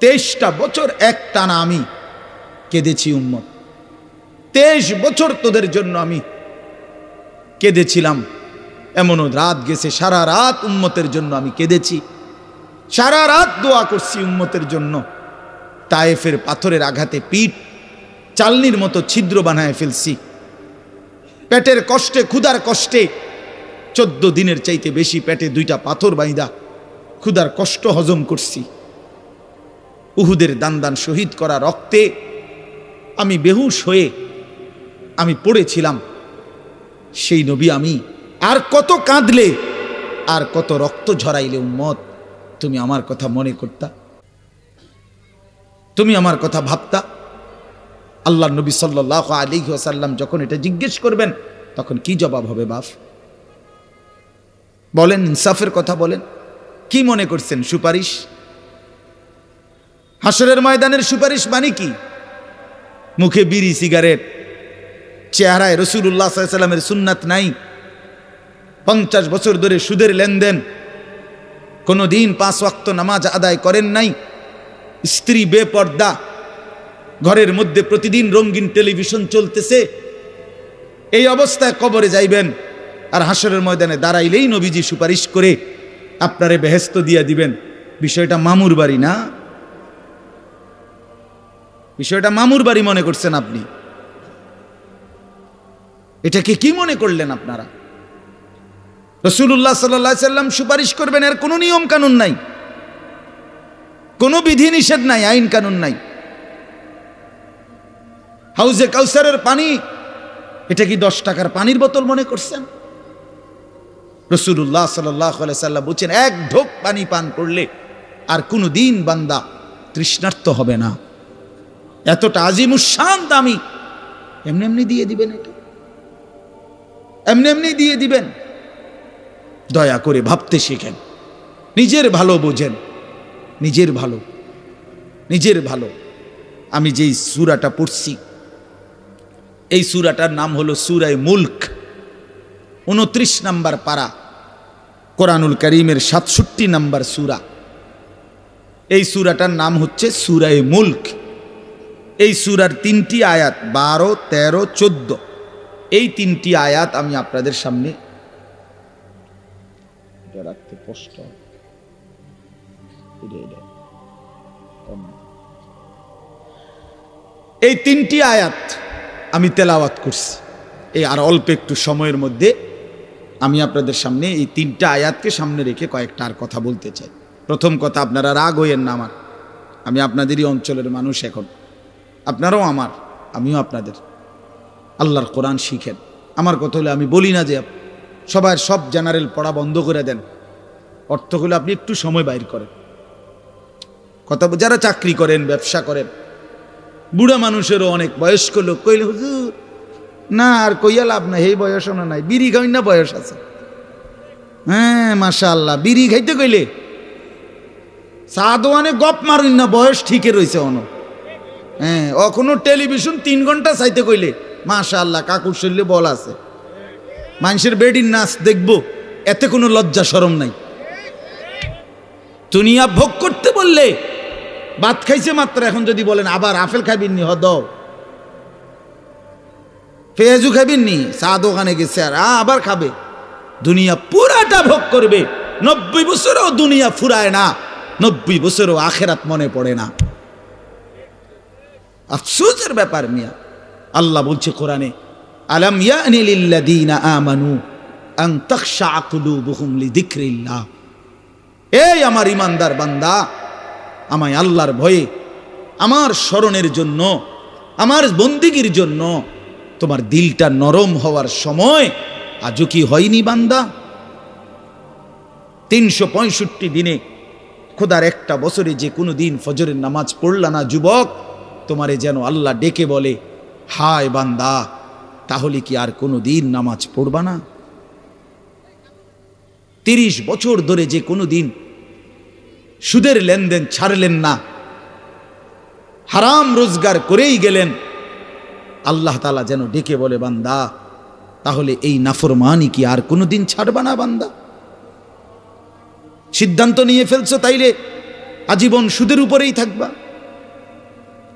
23টা বছর একটানা আমি কেঁদেছি উম্মত, 23 বছর তোদের জন্য আমি কেঁদেছিলাম। এমনও রাত গেছে সারা রাত উম্মতের জন্য আমি কেঁদেছি, সারা রাত দোয়া করছি উম্মতের জন্য। তায়েফের পাথরের আঘাতে পিঠ চালনির মতো ছিদ্র বানায় ফেলছি, পেটের কষ্টে, ক্ষুধার কষ্টে 14 দিনের চাইতে বেশি পেটে 2টা পাথর বাইন্দা ক্ষুধার কষ্ট হজম করছি। উহুদের দান দান শহীদ করা রক্তে আমি বেহুশ হয়ে আমি পড়েছিলাম। সেই নবী আমি আর কত কাঁদলে, আর কত রক্ত ঝরাইলে উম্মত তুমি আমার কথা মনে করতা, তুমি আমার কথা ভাবতা? আল্লাহ নবী সাল্লাল্লাহু আলাইহি ওয়াসাল্লাম যখন এটা জিজ্ঞেস করবেন, তখন কি জবাব হবে বাপ? বলেন, ইনসাফের কথা বলেন। কি মনে করছেন সুপারিশ? হাসরের ময়দানের সুপারিশ মানে কি? মুখে বিড়ি, সিগারেট, চেহারায় রাসূলুল্লাহ সাল্লাল্লাহু আলাইহি সাল্লামের সুন্নাত নাই, 50 বছর ধরে সুদের লেনদেন, কোনোদিন 5 ওয়াক্ত নামাজ আদায় করেন নাই, স্ত্রী বেপর্দা, ঘরের মধ্যে প্রতিদিন রঙিন টেলিভিশন চলতেছে। এই অবস্থায় কবরে যাইবেন, আর হাসরের ময়দানে দাঁড়াইলেই নবীজি সুপারিশ করে আপনারে বেহেশত দিয়া দিবেন। বিষয়টা মামুর বাড়ি না, বিষয়টা মামুর বাড়ি মনে করছেন আপনি। এটাকে কি মনে করলেন আপনারা? রাসূলুল্লাহ সাল্লাল্লাহু আলাইহি সাল্লাম সুপারিশ করবেন, এর কোনো নিয়ম কানুন নাই, কোনো বিধি নিষেধ নাই, আইন কানুন নাই। হাউজে কাউসারের পানি, এটা কি 10 টাকার পানির বোতল মনে করছেন? রাসূলুল্লাহ সাল্লাল্লাহু আলাইহি সাল্লাম বলেন, 1 ঢোক পানি পান করলে আর কোনো দিন বান্দা তৃষ্ণার্ত হবে না। এতটা আজিমুস শান দামি, এমনি এমনি দিয়ে দিবেন? এটা এমনি এমনি দিয়ে দিবেন? দয়া করে ভাবতে শিখেন, নিজের ভালো বোঝেন, নিজের ভালো, নিজের ভালো। আমি যেই সূরাটা পড়ছি, এই সূরাটার নাম হলো সূরা মুলক, 29 নম্বর পারা, কোরআনুল কারীমের 67 নম্বর সূরা। এই সূরাটার নাম হচ্ছে সূরা মুলক। এই সূরার 3টি আয়াত, 12, 13, 14, এই 3টি আয়াত আমি আপনাদের সামনে রাখতে কষ্ট। এই 3টি আয়াত আমি তেলাওয়াত করছি। এই আর অল্প একটু সময়ের মধ্যে আমি আপনাদের সামনে এই 3টা আয়াতকে সামনে রেখে কয়েকটা আর কথা বলতে চাই। প্রথম কথা, আপনারা রাগ হইয়েন না আমার, আমি আপনাদেরই অঞ্চলের মানুষ, এখন আপনারাও আমার, আমিও আপনাদের। আল্লাহর কোরআন শিখেন। আমার কথা হলে আমি বলি না যে সবার সব জেনারেল পড়া বন্ধ করে দেন, অর্থগুলো আপনি একটু সময় বাইর করেন। কথা, যারা চাকরি করেন, ব্যবসা করেন, বুড়া মানুষেরও অনেক বয়স্ক লোক কইলে হুজুর না আর কইয়া লাভ নাই, এই বয়স না নাই, বিড়ি খাই না বয়স আছে। হ্যাঁ মাশাআল্লাহ, বিড়ি খাইতে কইলে সাদওয়ানে গপ মারুন না, বয়স ঠিকই রয়েছে অন। হ্যাঁ, অখনো টেলিভিশন 3 ঘন্টা চাইতে কইলে মাশাআল্লাহ কাকুর শরীরে বল আছে। মানুষের বেডির নাচ দেখবো, এতে কোনো লজ্জা শরম নাই। দুনিয়া ভোগ করতে বললে ভাত খাইছে মাত্র, এখন যদি বলেন আবার আপেল খাবিননি হদ পেঁয়াজু খাবিননি, চা দোকানে গেছে আর আবার খাবে। দুনিয়া পুরাটা ভোগ করবে, 90 বছরও দুনিয়া ফুরায় না, 90 বছরও আখেরাত মনে পড়ে না। আফসোসের ব্যাপার মিয়া। আল্লাহ বলছে কোরআনে, আলাম ইয়ানি লিল্লাযীনা আমানু আন তাখশা কুলুবুহুম লিযিকরিল্লাহ। এই আমার ইমানদার বান্দা, আমায় আল্লাহর ভয়ে, আমার স্মরণের জন্য, আমার বন্দিগির জন্য তোমার দিলটা নরম হওয়ার সময় আজও কি হয়নি বান্দা? 365 দিনে খোদার একটা বছরে যে কোনো দিন ফজরের নামাজ পড়লা না যুবক, তোমারে যেন আল্লাহ ডেকে বলে, হায় বান্দা, তাহলে কি আর কোনো দিন নামাজ পড়বা না? 30 বছর ধরে যে কোনো দিন সুদের লেনদেন ছাড়লেন না, হারাম রোজগার করেই গেলেন, আল্লাহ তাআলা যেন ডেকে বলে, বান্দা, তাহলে এই নাফরমানি কি আর কোনো দিন ছাড়বা না বান্দা? সিদ্ধান্ত নিয়ে ফেলছো তাইলে আজীবন সুদের উপরেই থাকবা,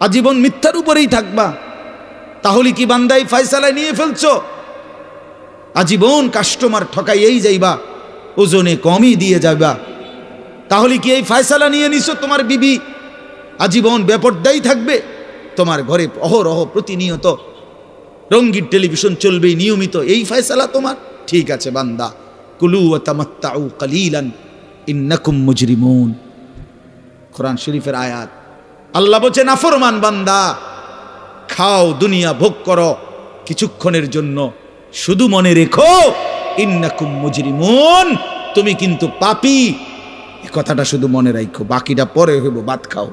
আজীবন মিথ্যার উপরেই থাকবা, তাহলে কি বান্দাই ফয়সালা নিয়ে ফেলছো? আজীবন কাস্টমার ঠকাইয়েই যাইবা, ওজনে কমই দিয়ে যাবা, তাহলে কি এই ফয়সালা নিয়ে নিছো তোমার বিবি আজীবন বেপরদাই থাকবে? তোমার ঘরে অহরহ প্রতিনিয়ত রঙিন টেলিভিশন চলবে নিয়মিত, এই ফয়সালা তোমার? ঠিক আছে বান্দা, কুলু ওয়া তামাত্তাউ কালিলান ইন্নাকুম মুজরিমুন। কোরআন শরীফের আয়াত। আল্লাহ বলছে, নাফরমান বান্দা, খাও, দুনিয়া ভোগ করো কিছুক্ষণের জন্য, শুধু মনে রেখো ইন্নাকুম মুজরিমুন, তুমি কিন্তু পাপী। এই কথাটা শুধু মনে রাখো, বাকিটা পরে হইব, ভাত খাও।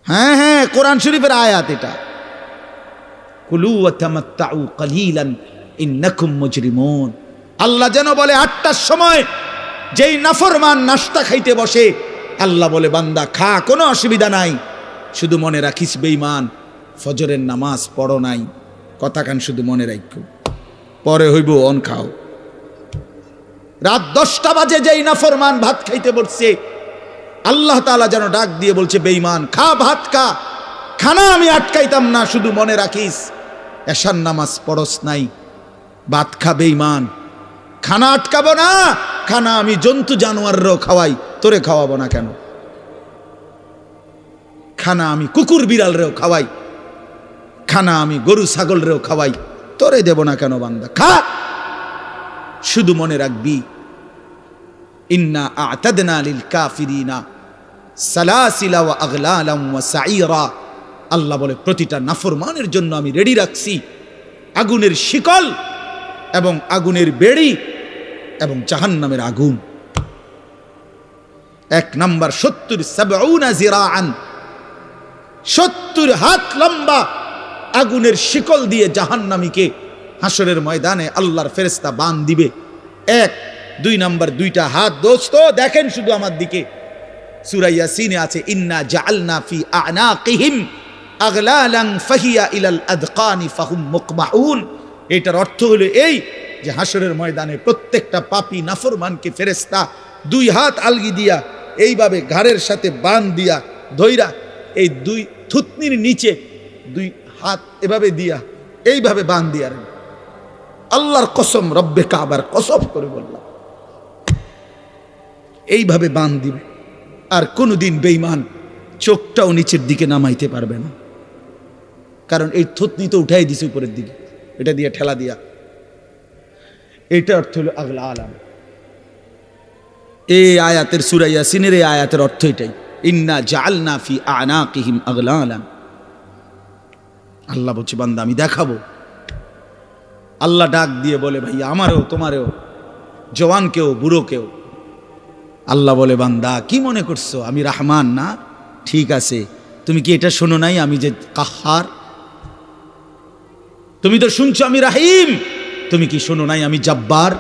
হ্যাঁ হ্যাঁ, কোরআন শরীফের আয়াত এটা। কুলু ওয়া তামাত্তাউ কালিলান ইন্নাকুম মুজরিমুন। আল্লাহ যেন বলে 8টার সময় যেই নাফরমান নাস্তা খাইতে বসে, আল্লাহ বলে, বান্দা খা, কোনো অসুবিধা নাই, শুধু মনে রাখিস বেঈমান, ফজরের নামাজ পড়ো নাই, কথা কান শুধু মনে রাখো, পরে হইব, অন খাও। রাত 10টা বাজে যেই নাফরমান ভাত খাইতে বসছে, আল্লাহ তাআলা যেন ডাক দিয়ে বলছে, বেঈমান খা, ভাত খা, খানা আমি আটকাইতাম না, শুধু মনে রাখিস এশার নামাজ পড়স নাই, ভাত খা বেঈমান, খানা আটকাবো না, খানা আমি জন্তু জানোয়াররাও খাওয়াই, তোরে খাওয়াবো না কেন? খানা আমি কুকুর বিড়ালরেও খাওয়াই, খানা আমি গরু ছাগলরেও খাওয়াই, তোরে দেব না কেন বান্দা? খা, শুধু মনে রাখবি, ইন্না আ'তাদনা লিল কাফিরিনা সালাসিলা ওয়া আগলালাম ওয়া সাইরা। আল্লাহ বলে, প্রতিটা নাফরমানের জন্য আমি রেডি রাখছি আগুনের শিকল এবং আগুনের বেড়ি এবং জাহান্নামের আগুন। 1 নাম্বার 70 জিরাআন, 70 হাত লম্বা আগুনের শিকল দিয়ে জাহান্নামীকে হাসরের ময়দানে আল্লাহর ফেরেশতা বান দিবে। 1 2 নাম্বার 2টা হাত। দোস্ত দেখেন শুধু আমার দিকে, সূরা ইয়াসিনে আছে, ইন্না জাআলনা ফি আ'নাকিহিম আগলালান ফাহিয়া ইলাল আদকানি ফাহুম মুকমাউন। এটার অর্থ হলো এই যে হাসরের ময়দানে প্রত্যেকটা পাপী নাফরমানকে ফেরেশতা 2 হাত আলগি দিয়া এইভাবে ঘাড়ের সাথে বান দিয়া ধইরা, এই 2 থুতনির নিচে 2 হাত এভাবে দিয়া এইভাবে বান দিয়া, আল্লাহর কসম, রব্বে কাবার কসম করে বললাম, এইভাবে বান দিবে। আর কোনোদিন বেঈমান চোখটাও নিচের দিকে নামাইতে পারবে না, কারণ এই থুতনি তো উঠাই দিছে উপরের দিকে, এটা দিয়ে ঠেলা দিয়া। এটা অর্থ হলো আগলা আলাম। এই আয়াতের সূরা ইয়াসিনের এই আয়াতের অর্থ এটাই, ইন্না জাআলনা ফি আ'নাকিহিম আগলালান। আল্লাহ বলছে, বান্দা আমি দেখাবো। আল্লাহ ডাক দিয়ে বলে, ভাই আমারও তোমারও, জওয়ানকেও বুড়োকেও। আল্লাহ বলে, বান্দা কি মনে করছো আমি রহমান না? ঠিক আছে, তুমি কি এটা শোনো নাই আমি যে কাহ্হার? তুমি তো শুনছো আমি রাহিম, তুমি কি শোনো নাই আমি জব্বার?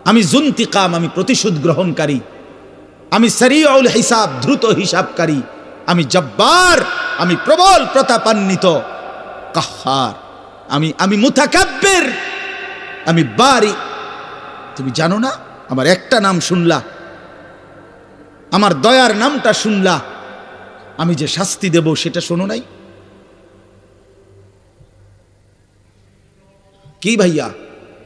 আমি জুনতিকাম, আমি প্রতিশোধ গ্রহণকারী, আমি সারিউল হিসাব, দ্রুত হিসাবকারী, আমি জব্বার, আমি প্রবল প্রতাপান্বিত, কাহ্হার, আমি মুতাকাব্বির, আমি বারি। তুমি জানো না আমার একটা নাম শুনলা, আমার দয়ার নামটা শুনলা, আমি যে শাস্তি দেব সেটা শোনো নাই? কি ভাইয়া,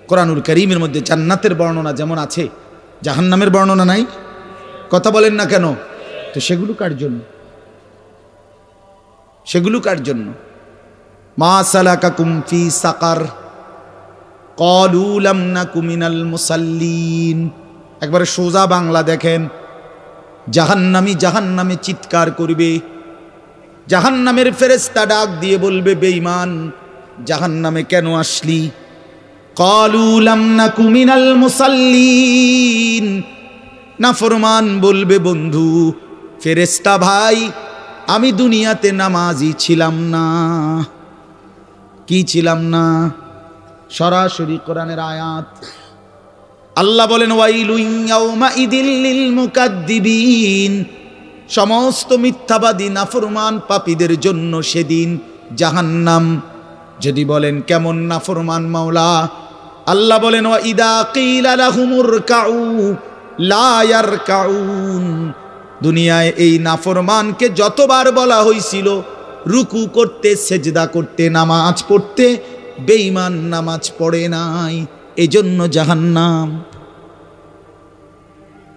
কোরআনুল কারীমের মধ্যে জান্নাতের বর্ণনা যেমন আছে, জাহান্নামের বর্ণনা নাই? কথা বলেন না কেন? তো সেগুলো কার জন্য? সেগুলো কার জন্য? মা সালাকাকুম ফি সাকার ক্বালু লাম নাকু মিনাল মুসাল্লিন। একবারে সোজা বাংলা দেখেন, জাহান্নামী জাহান্নামে চিৎকার করবে, জাহান্নামের ফেরেশতা ডাক দিয়ে বলবে, বেঈমান জাহান্নামে কেন আসলি? ক্বালু লাম নাকু মিনাল মুসাল্লিন। নাফরমান বলবে, বন্ধু ফেরেশতা ভাই, আমি দুনিয়াতে নামাজি ছিলাম না। কি ছিলাম না? সরাসরি কোরআনের আয়াত। আল্লাহ বলেন, ওয়াইলুন ইয়াউমাইদিল লিল মুকাদ্দিবিন। সমস্ত মিথ্যাবাদী নাফরমান পাপীদের জন্য সেদিন জাহান্নাম। যদি বলেন কেমন নাফরমান মাওলা? আল্লাহ বলেন, ওয়া ইদা কিলা লাহুমুর কাউ লা ইয়ারকাউন। দুনিয়ায় এই নাফরমানকে যতবার বলা হয়েছিল রুকু করতে, সেজদা করতে, নামাজ পড়তে, বেঈমান নামাজ পড়ে নাই, এজন্য জাহান্নাম।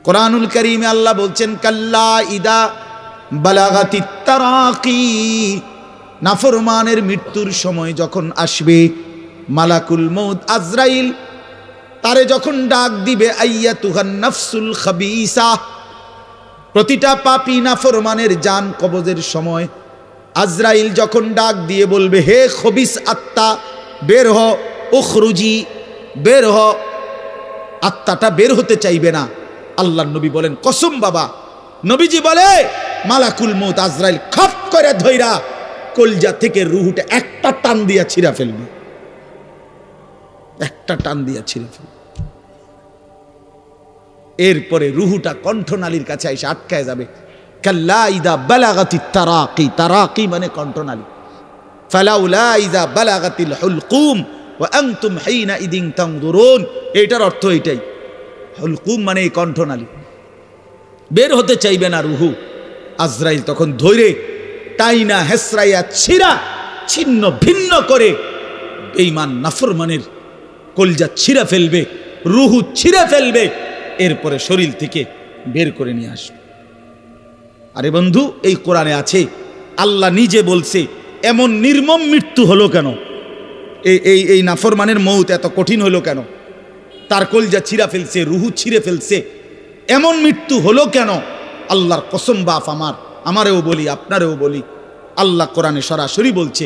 কোরআনুল কারীমে আল্লাহ বলছেন, কাল্লা ইদা বালাগাতিত তারাকি। নাফরমানের মৃত্যুর সময় যখন আসবে, মালাকুল মউত আজরাইল তারে যখন ডাক দিবে, আইয়াতুহান নাফসুল খাবিসা। প্রতিটা পাপী নাফরমানের জান কবজের সময় আজরাইল যখন ডাক দিয়ে বলবে, হে খবিস আত্মা বের হ, উখরুজি, বের হ। আত্মাটা বের হতে চাইবে না। আল্লাহর নবী বলেন, কসম বাবা, নবীজি বলে, মালাকুল মউত আজরাইল খপ করে ধইরা কলজা থেকে রুহুটা একটা টান দিয়া ছিঁড়া ফেলবে, একটা টান দিয়া ছিঁড়ে ফেলবে। এরপরে রুহুটা কণ্ঠনালীর কাছে এসে আটকায় যাবে। কাল্লা ইদা বালাগাতিত তারাকি। তারাকি মানে কণ্ঠনালী। ফালাউলা ইদা বালাগাতিল হুলকুম ওয়া আনতুম হিনা ইদিন তানজুরুন। এটার অর্থ এটাই। হুলকুম মানে এই কণ্ঠনালী, বের হতে চাইবে না রুহু। আজরাইল তখন ধৈরে টাইনা হেসরাইয়া ছিঁড়া ছিন্ন ভিন্ন করে বেঈমান নাফরমানের কলজা ছিঁড়া ফেলবে, রুহু ছিঁড়া ফেলবে, এরপরে শরীর থেকে বের করে নিয়ে আসবে। আরে বন্ধু, এই কোরআনে আছে, আল্লাহ নিজে বলছে, এমন নির্মম মৃত্যু হলো কেন? এই নাফরমানের মউত এত কঠিন হলো কেন? তার কলজা ছিঁড়া ফেলছে, রুহু ছিঁড়ে ফেলছে, এমন মৃত্যু হলো কেন? আল্লাহর কসম বাপ, আমারেও বলি, আপনারেও বলি, আল্লাহ কোরআনে সরাসরি বলছে,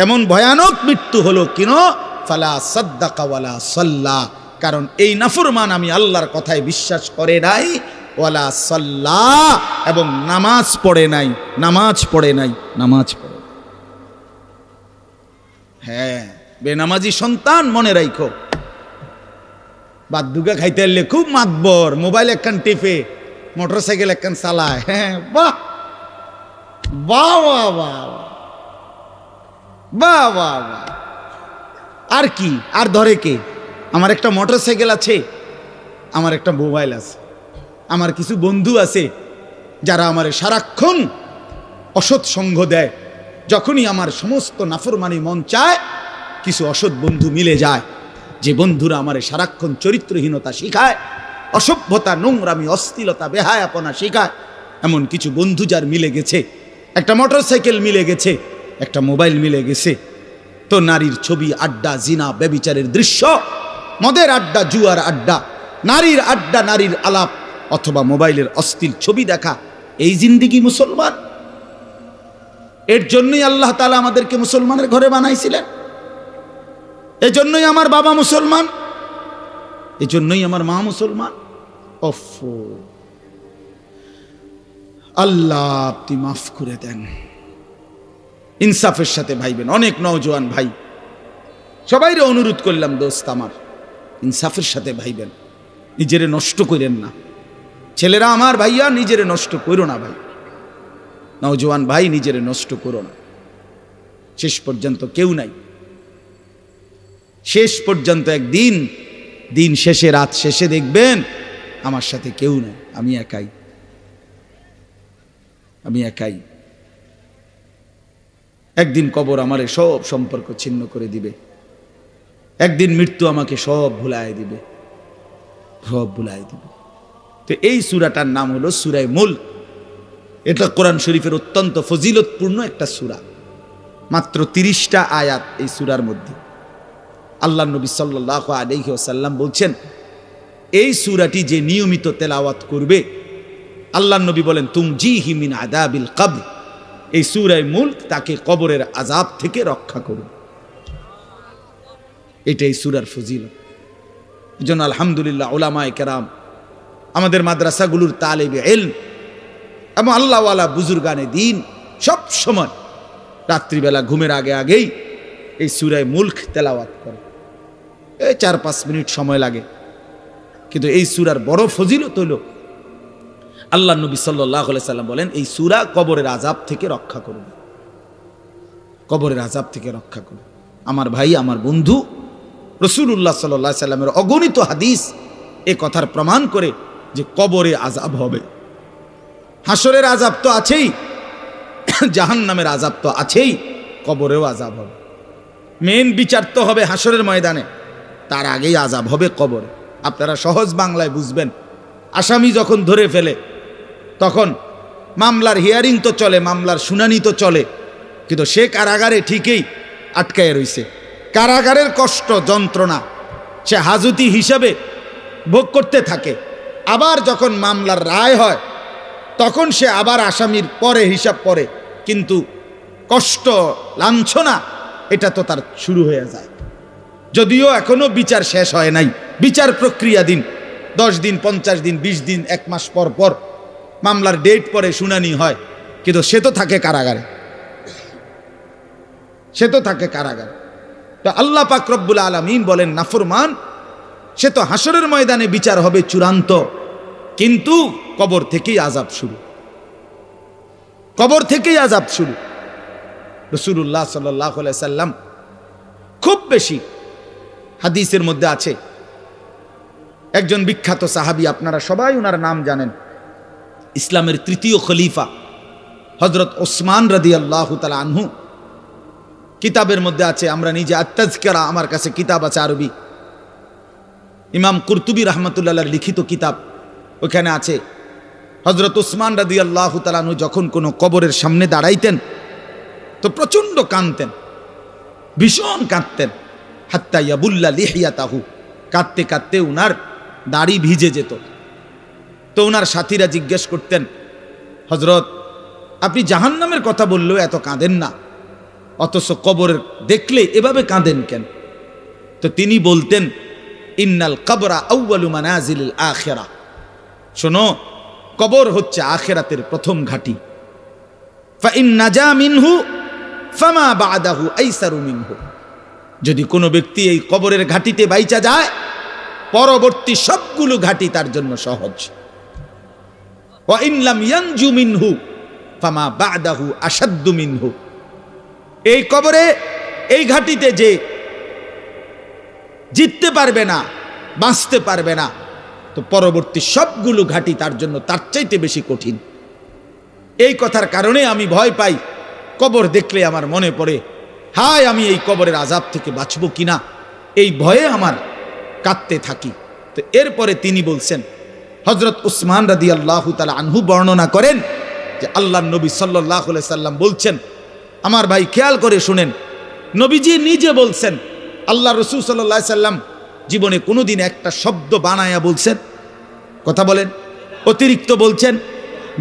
এমন ভয়ানক মৃত্যু হলো কেন? ফালা সাদ্দাকা ওয়ালা সাল্লা। কারণ এই নাফরমান আমি আল্লাহর কথায় বিশ্বাস করে নাই, ওয়ালা সাল্লা, এবং নামাজ পড়ে নাই, নামাজ পড়ে নাই, নামাজ পড়ে। হ্যাঁ, বেনামাজি সন্তান মনে রাখো, বাদুগা খাইতে এলে খুব মাতবর, মোবাইল একখান টিপে, মোটরসাইকেল একখান চালায়। হ্যাঁ, বাহ বাহ বাহ বাহ বাহ বাহ বাহ। আর কি, আর ধরে কে? আমার একটা মোটরসাইকেল আছে, আমার একটা মোবাইল আছে, আমার কিছু বন্ধু আছে যারা আমার সারাক্ষণ অসৎ সঙ্গ দেয়। যখনই আমার সমস্ত নাফরমানি মন চায়, কিছু অসৎ বন্ধু মিলে যায়, যে বন্ধুরা আমার সারাক্ষণ চরিত্রহীনতা শিখায়, অসভ্যতা, নোংরামি, অশ্লীলতা, বেহায়াপনা শিখায়। এমন কিছু বন্ধু যার মিলে গেছে, একটা মোটরসাইকেল মিলে গেছে, একটা মোবাইল মিলে গেছে, তো নারীর ছবি, আড্ডা, জিনা, ব্যভিচারের দৃশ্য, মদের আড্ডা, জুয়ার আড্ডা, নারীর আড্ডা, নারীর আলাপ, অথবা মোবাইলের অশ্লীল ছবি দেখা, এই জিন্দিগি মুসলমান? এর জন্যই আল্লাহ তাআলা আমাদেরকে মুসলমানের ঘরে বানাইছিলেন। এজন্যই আমার বাবা মুসলমান, এজন্যই আমার মা মুসলমান। আল্লাহ আপনি মাফ করে দেন। ইনসাফের সাথে ভাইবেন। অনেক নওজোয়ান ভাই, সবাইরে অনুরোধ করলাম, দোস্ত আমার, ইনসাফের সাথে ভাইবেন, নিজেরে নষ্ট করেন না। ছেলেরা আমার, ভাইয়া নিজেরে নষ্ট করো না ভাই, নওজোয়ান ভাই নিজেরে নষ্ট করো না। শেষ পর্যন্ত কেউ নাই, শেষ পর্যন্ত একদিন, দিন শেষে, রাত শেষে দেখবেন আমার সাথে কেউ নাই, আমি একাই। আমি একাই। একদিন কবর আমারে সব সম্পর্ক ছিন্ন করে দিবে, একদিন মৃত্যু আমাকে সব ভুলায় দিবে, সব ভুলায় দিবে। তো এই সূরাটার নাম হলো সূরা মুলক। এটা কোরআন শরীফের অত্যন্ত ফজিলতপূর্ণ একটা সূরা। মাত্র 30টা আয়াত এই সূরার মধ্যে। আল্লাহ নবী সাল্লাল্লাহু আলাইহি ওয়াসাল্লাম বলছেন, এই সূরাটি যে নিয়মিত তেলাওয়াত করবে, আল্লাহ নবী বলেন তুমজিহি মিন আযাবিল কবর, এই সূরা মুলক তাকে কবরের আযাব থেকে রক্ষা করবে। এটাই সূরার ফজিলত। এজন্য আলহামদুলিল্লাহ উলামায়ে কেরাম, আমাদের মাদ্রাসাগুলোর তালিবে ইলম এবং আল্লাহওয়ালা বুজুর্গানে দ্বীন সব সময় রাত্রিবেলা ঘুমের আগেই এই সূরা মুলক তেলাওয়াত করে। এই 4-5 মিনিট সময় লাগে, কিন্তু এই সূরার বড় ফজিলত হলো আল্লাহ নবী সাল্লাল্লাহু আলাইহি সাল্লাম বলেন এই সূরা কবরের আযাব থেকে রক্ষা করবে, কবরের আযাব থেকে রক্ষা করবে। আমার ভাই, আমার বন্ধু, রাসূলুল্লাহ সাল্লাল্লাহু আলাইহি সাল্লামের অগণিত হাদিস এ কথার প্রমাণ করে যে কবরে আযাব হবে। হাসরের আযাব তো আছেই, জাহান্নামের আযাব তো আছেই, কবরেও আযাব হবে। মেন বিচার তো হবে হাসরের ময়দানে, তার আগেই আযাব হবে কবরে। আপনারা সহজ বাংলায় বুঝবেন। আসামি যখন ধরে ফেলে তখন মামলার হিয়ারিং তো চলে, মামলার শুনানি তো চলে, কিন্তু সে কারাগারে ঠিকই আটকায় রইছে। কারাগারের কষ্ট যন্ত্রণা সে হাজতি হিসাবে ভোগ করতে থাকে। আবার যখন মামলার রায় হয় তখন সে আবার আসামির পরে হিসাব পড়ে, কিন্তু কষ্ট লাঞ্ছনা এটা তো তার শুরু হয়ে যায়। যদিও এখনো বিচার শেষ হয় নাই, বিচার প্রক্রিয়াধীন। 10 দিন, 50 দিন, 20 দিন, 1 মাস পর পর মামলার ডেট পরে শুনানি হয়, কিন্তু সে তো থাকে কারাগারে, সে তো থাকে কারাগারে। তো আল্লাহ পাক রব্বুল আলামিন বলেন নাফরমান সে তো হাসরের ময়দানে বিচার হবে চূড়ান্ত, কিন্তু কবর থেকেই আযাব শুরু, কবর থেকেই আযাব শুরু। রাসূলুল্লাহ সাল্লাল্লাহু আলাইহি সাল্লাম খুব বেশি হাদিসের মধ্যে আছে, একজন বিখ্যাত সাহাবী, আপনারা সবাই ওনার নাম জানেন, ইসলামের 3য় খলিফা হযরত ওসমান রাদিয়াল্লাহু তাআলা আনহু। কিতাবের মধ্যে আছে, আমরা নিজে আত-তাযকিরা, আমার কাছে কিতাব আছে আরবি, ইমাম কুরতুবী রাহমাতুল্লাহ লিখিত কিতাব, ওখানে আছে হযরত ওসমান রাদিয়াল্লাহু তাআলা আনহু যখন কোনো কবরের সামনে দাঁড়াইতেন তো প্রচণ্ড কাঁদতেন, ভীষণ কাঁদতেন। হাত্তা ইয়াবুল্লা লিহিয়াতাহু, কাঁদতে কাঁদতে উনার দাড়ি ভিজে যেত। তো উনার সাথীরা জিজ্ঞেস করতেন, হযরত আপনি জাহান্নামের কথা বললেও এত কাঁদেন না, অথচ কবরের দেখলে এভাবে কাঁদেন কেন? তো তিনি বলতেন ইন্নাল কবরা আউয়ালু মানাজিলিল আখিরা, শোনো কবর হচ্ছে আখিরাতের প্রথম ঘাঁটি। ফা ইন নাজা মিনহু ফামা বাদাহু আইসারু মিনহু, যদি কোনো ব্যক্তি এই কবরের ঘাঁটিতে বাইচা যায় পরবর্তী সবগুলো ঘাঁটি তার জন্য সহজ। ওয়া ইন লাম ইয়ানজু মিনহু ফামা বাদাহু আশাদ্দু মিনহু, এই কবরে এই ঘাঁটিতে যে জিততে পারবে না, বাঁচতে পারবে না, তো পরবর্তী সবগুলো ঘাঁটি তার জন্য তার চাইতে বেশি কঠিন। এই কথার কারণে আমি ভয় পাই, কবর দেখলে আমার মনে পড়ে হায় আমি এই কবরের আযাব থেকে বাঁচবো কিনা, এই ভয়ে আমার কাঁদতে থাকি। তো এরপরে তিনি বলছেন, হযরত উসমান রাদিয়াল্লাহু তাআলা আনহু বর্ণনা করেন যে আল্লাহর নবী সাল্লাল্লাহু আলাইহি সাল্লাম বলছেন, আমার ভাই খেয়াল করে শুনেন, নবীজি নিজে বলছেন, আল্লাহ রাসূল সাল্লাল্লাহু আলাইহি সাল্লাম জীবনে কোনোদিন একটা শব্দ বানায়া বলছেন? কথা বলেন। অতিরিক্ত বলছেন,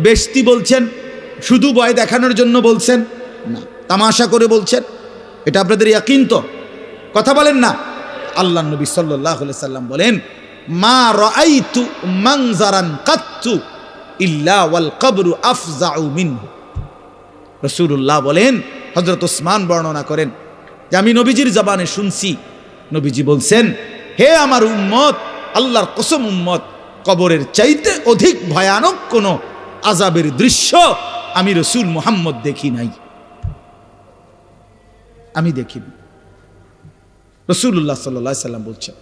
বেশতি বলছেন, শুধু ভয় দেখানোর জন্য বলছেন না, তামাশা করে বলছেন? এটা আপনাদের ইয়াকিন তো? কথা বলেন না। আল্লাহ নবী সাল্লাল্লাহু আলাইহি সাল্লাম বলেন মা রাআইতু মানজারান কাত্তু ইল্লা ওয়াল কবরু আফজাউ মিনহু। রাসূলুল্লাহ বলেন, হযরত ওসমান বর্ণনা করেন যে আমি নবীজির জবানে শুনছি, নবীজি বলছেন, হে আমার উম্মত, আল্লাহর কসম উম্মত, কবরের চাইতে অধিক ভয়ানক কোন আযাবের দৃশ্য আমি রাসূল মুহাম্মদ দেখি নাই, আমি দেখিনি। রাসূলুল্লাহ সাল্লাল্লাহু আলাইহি সাল্লাম বলছেন।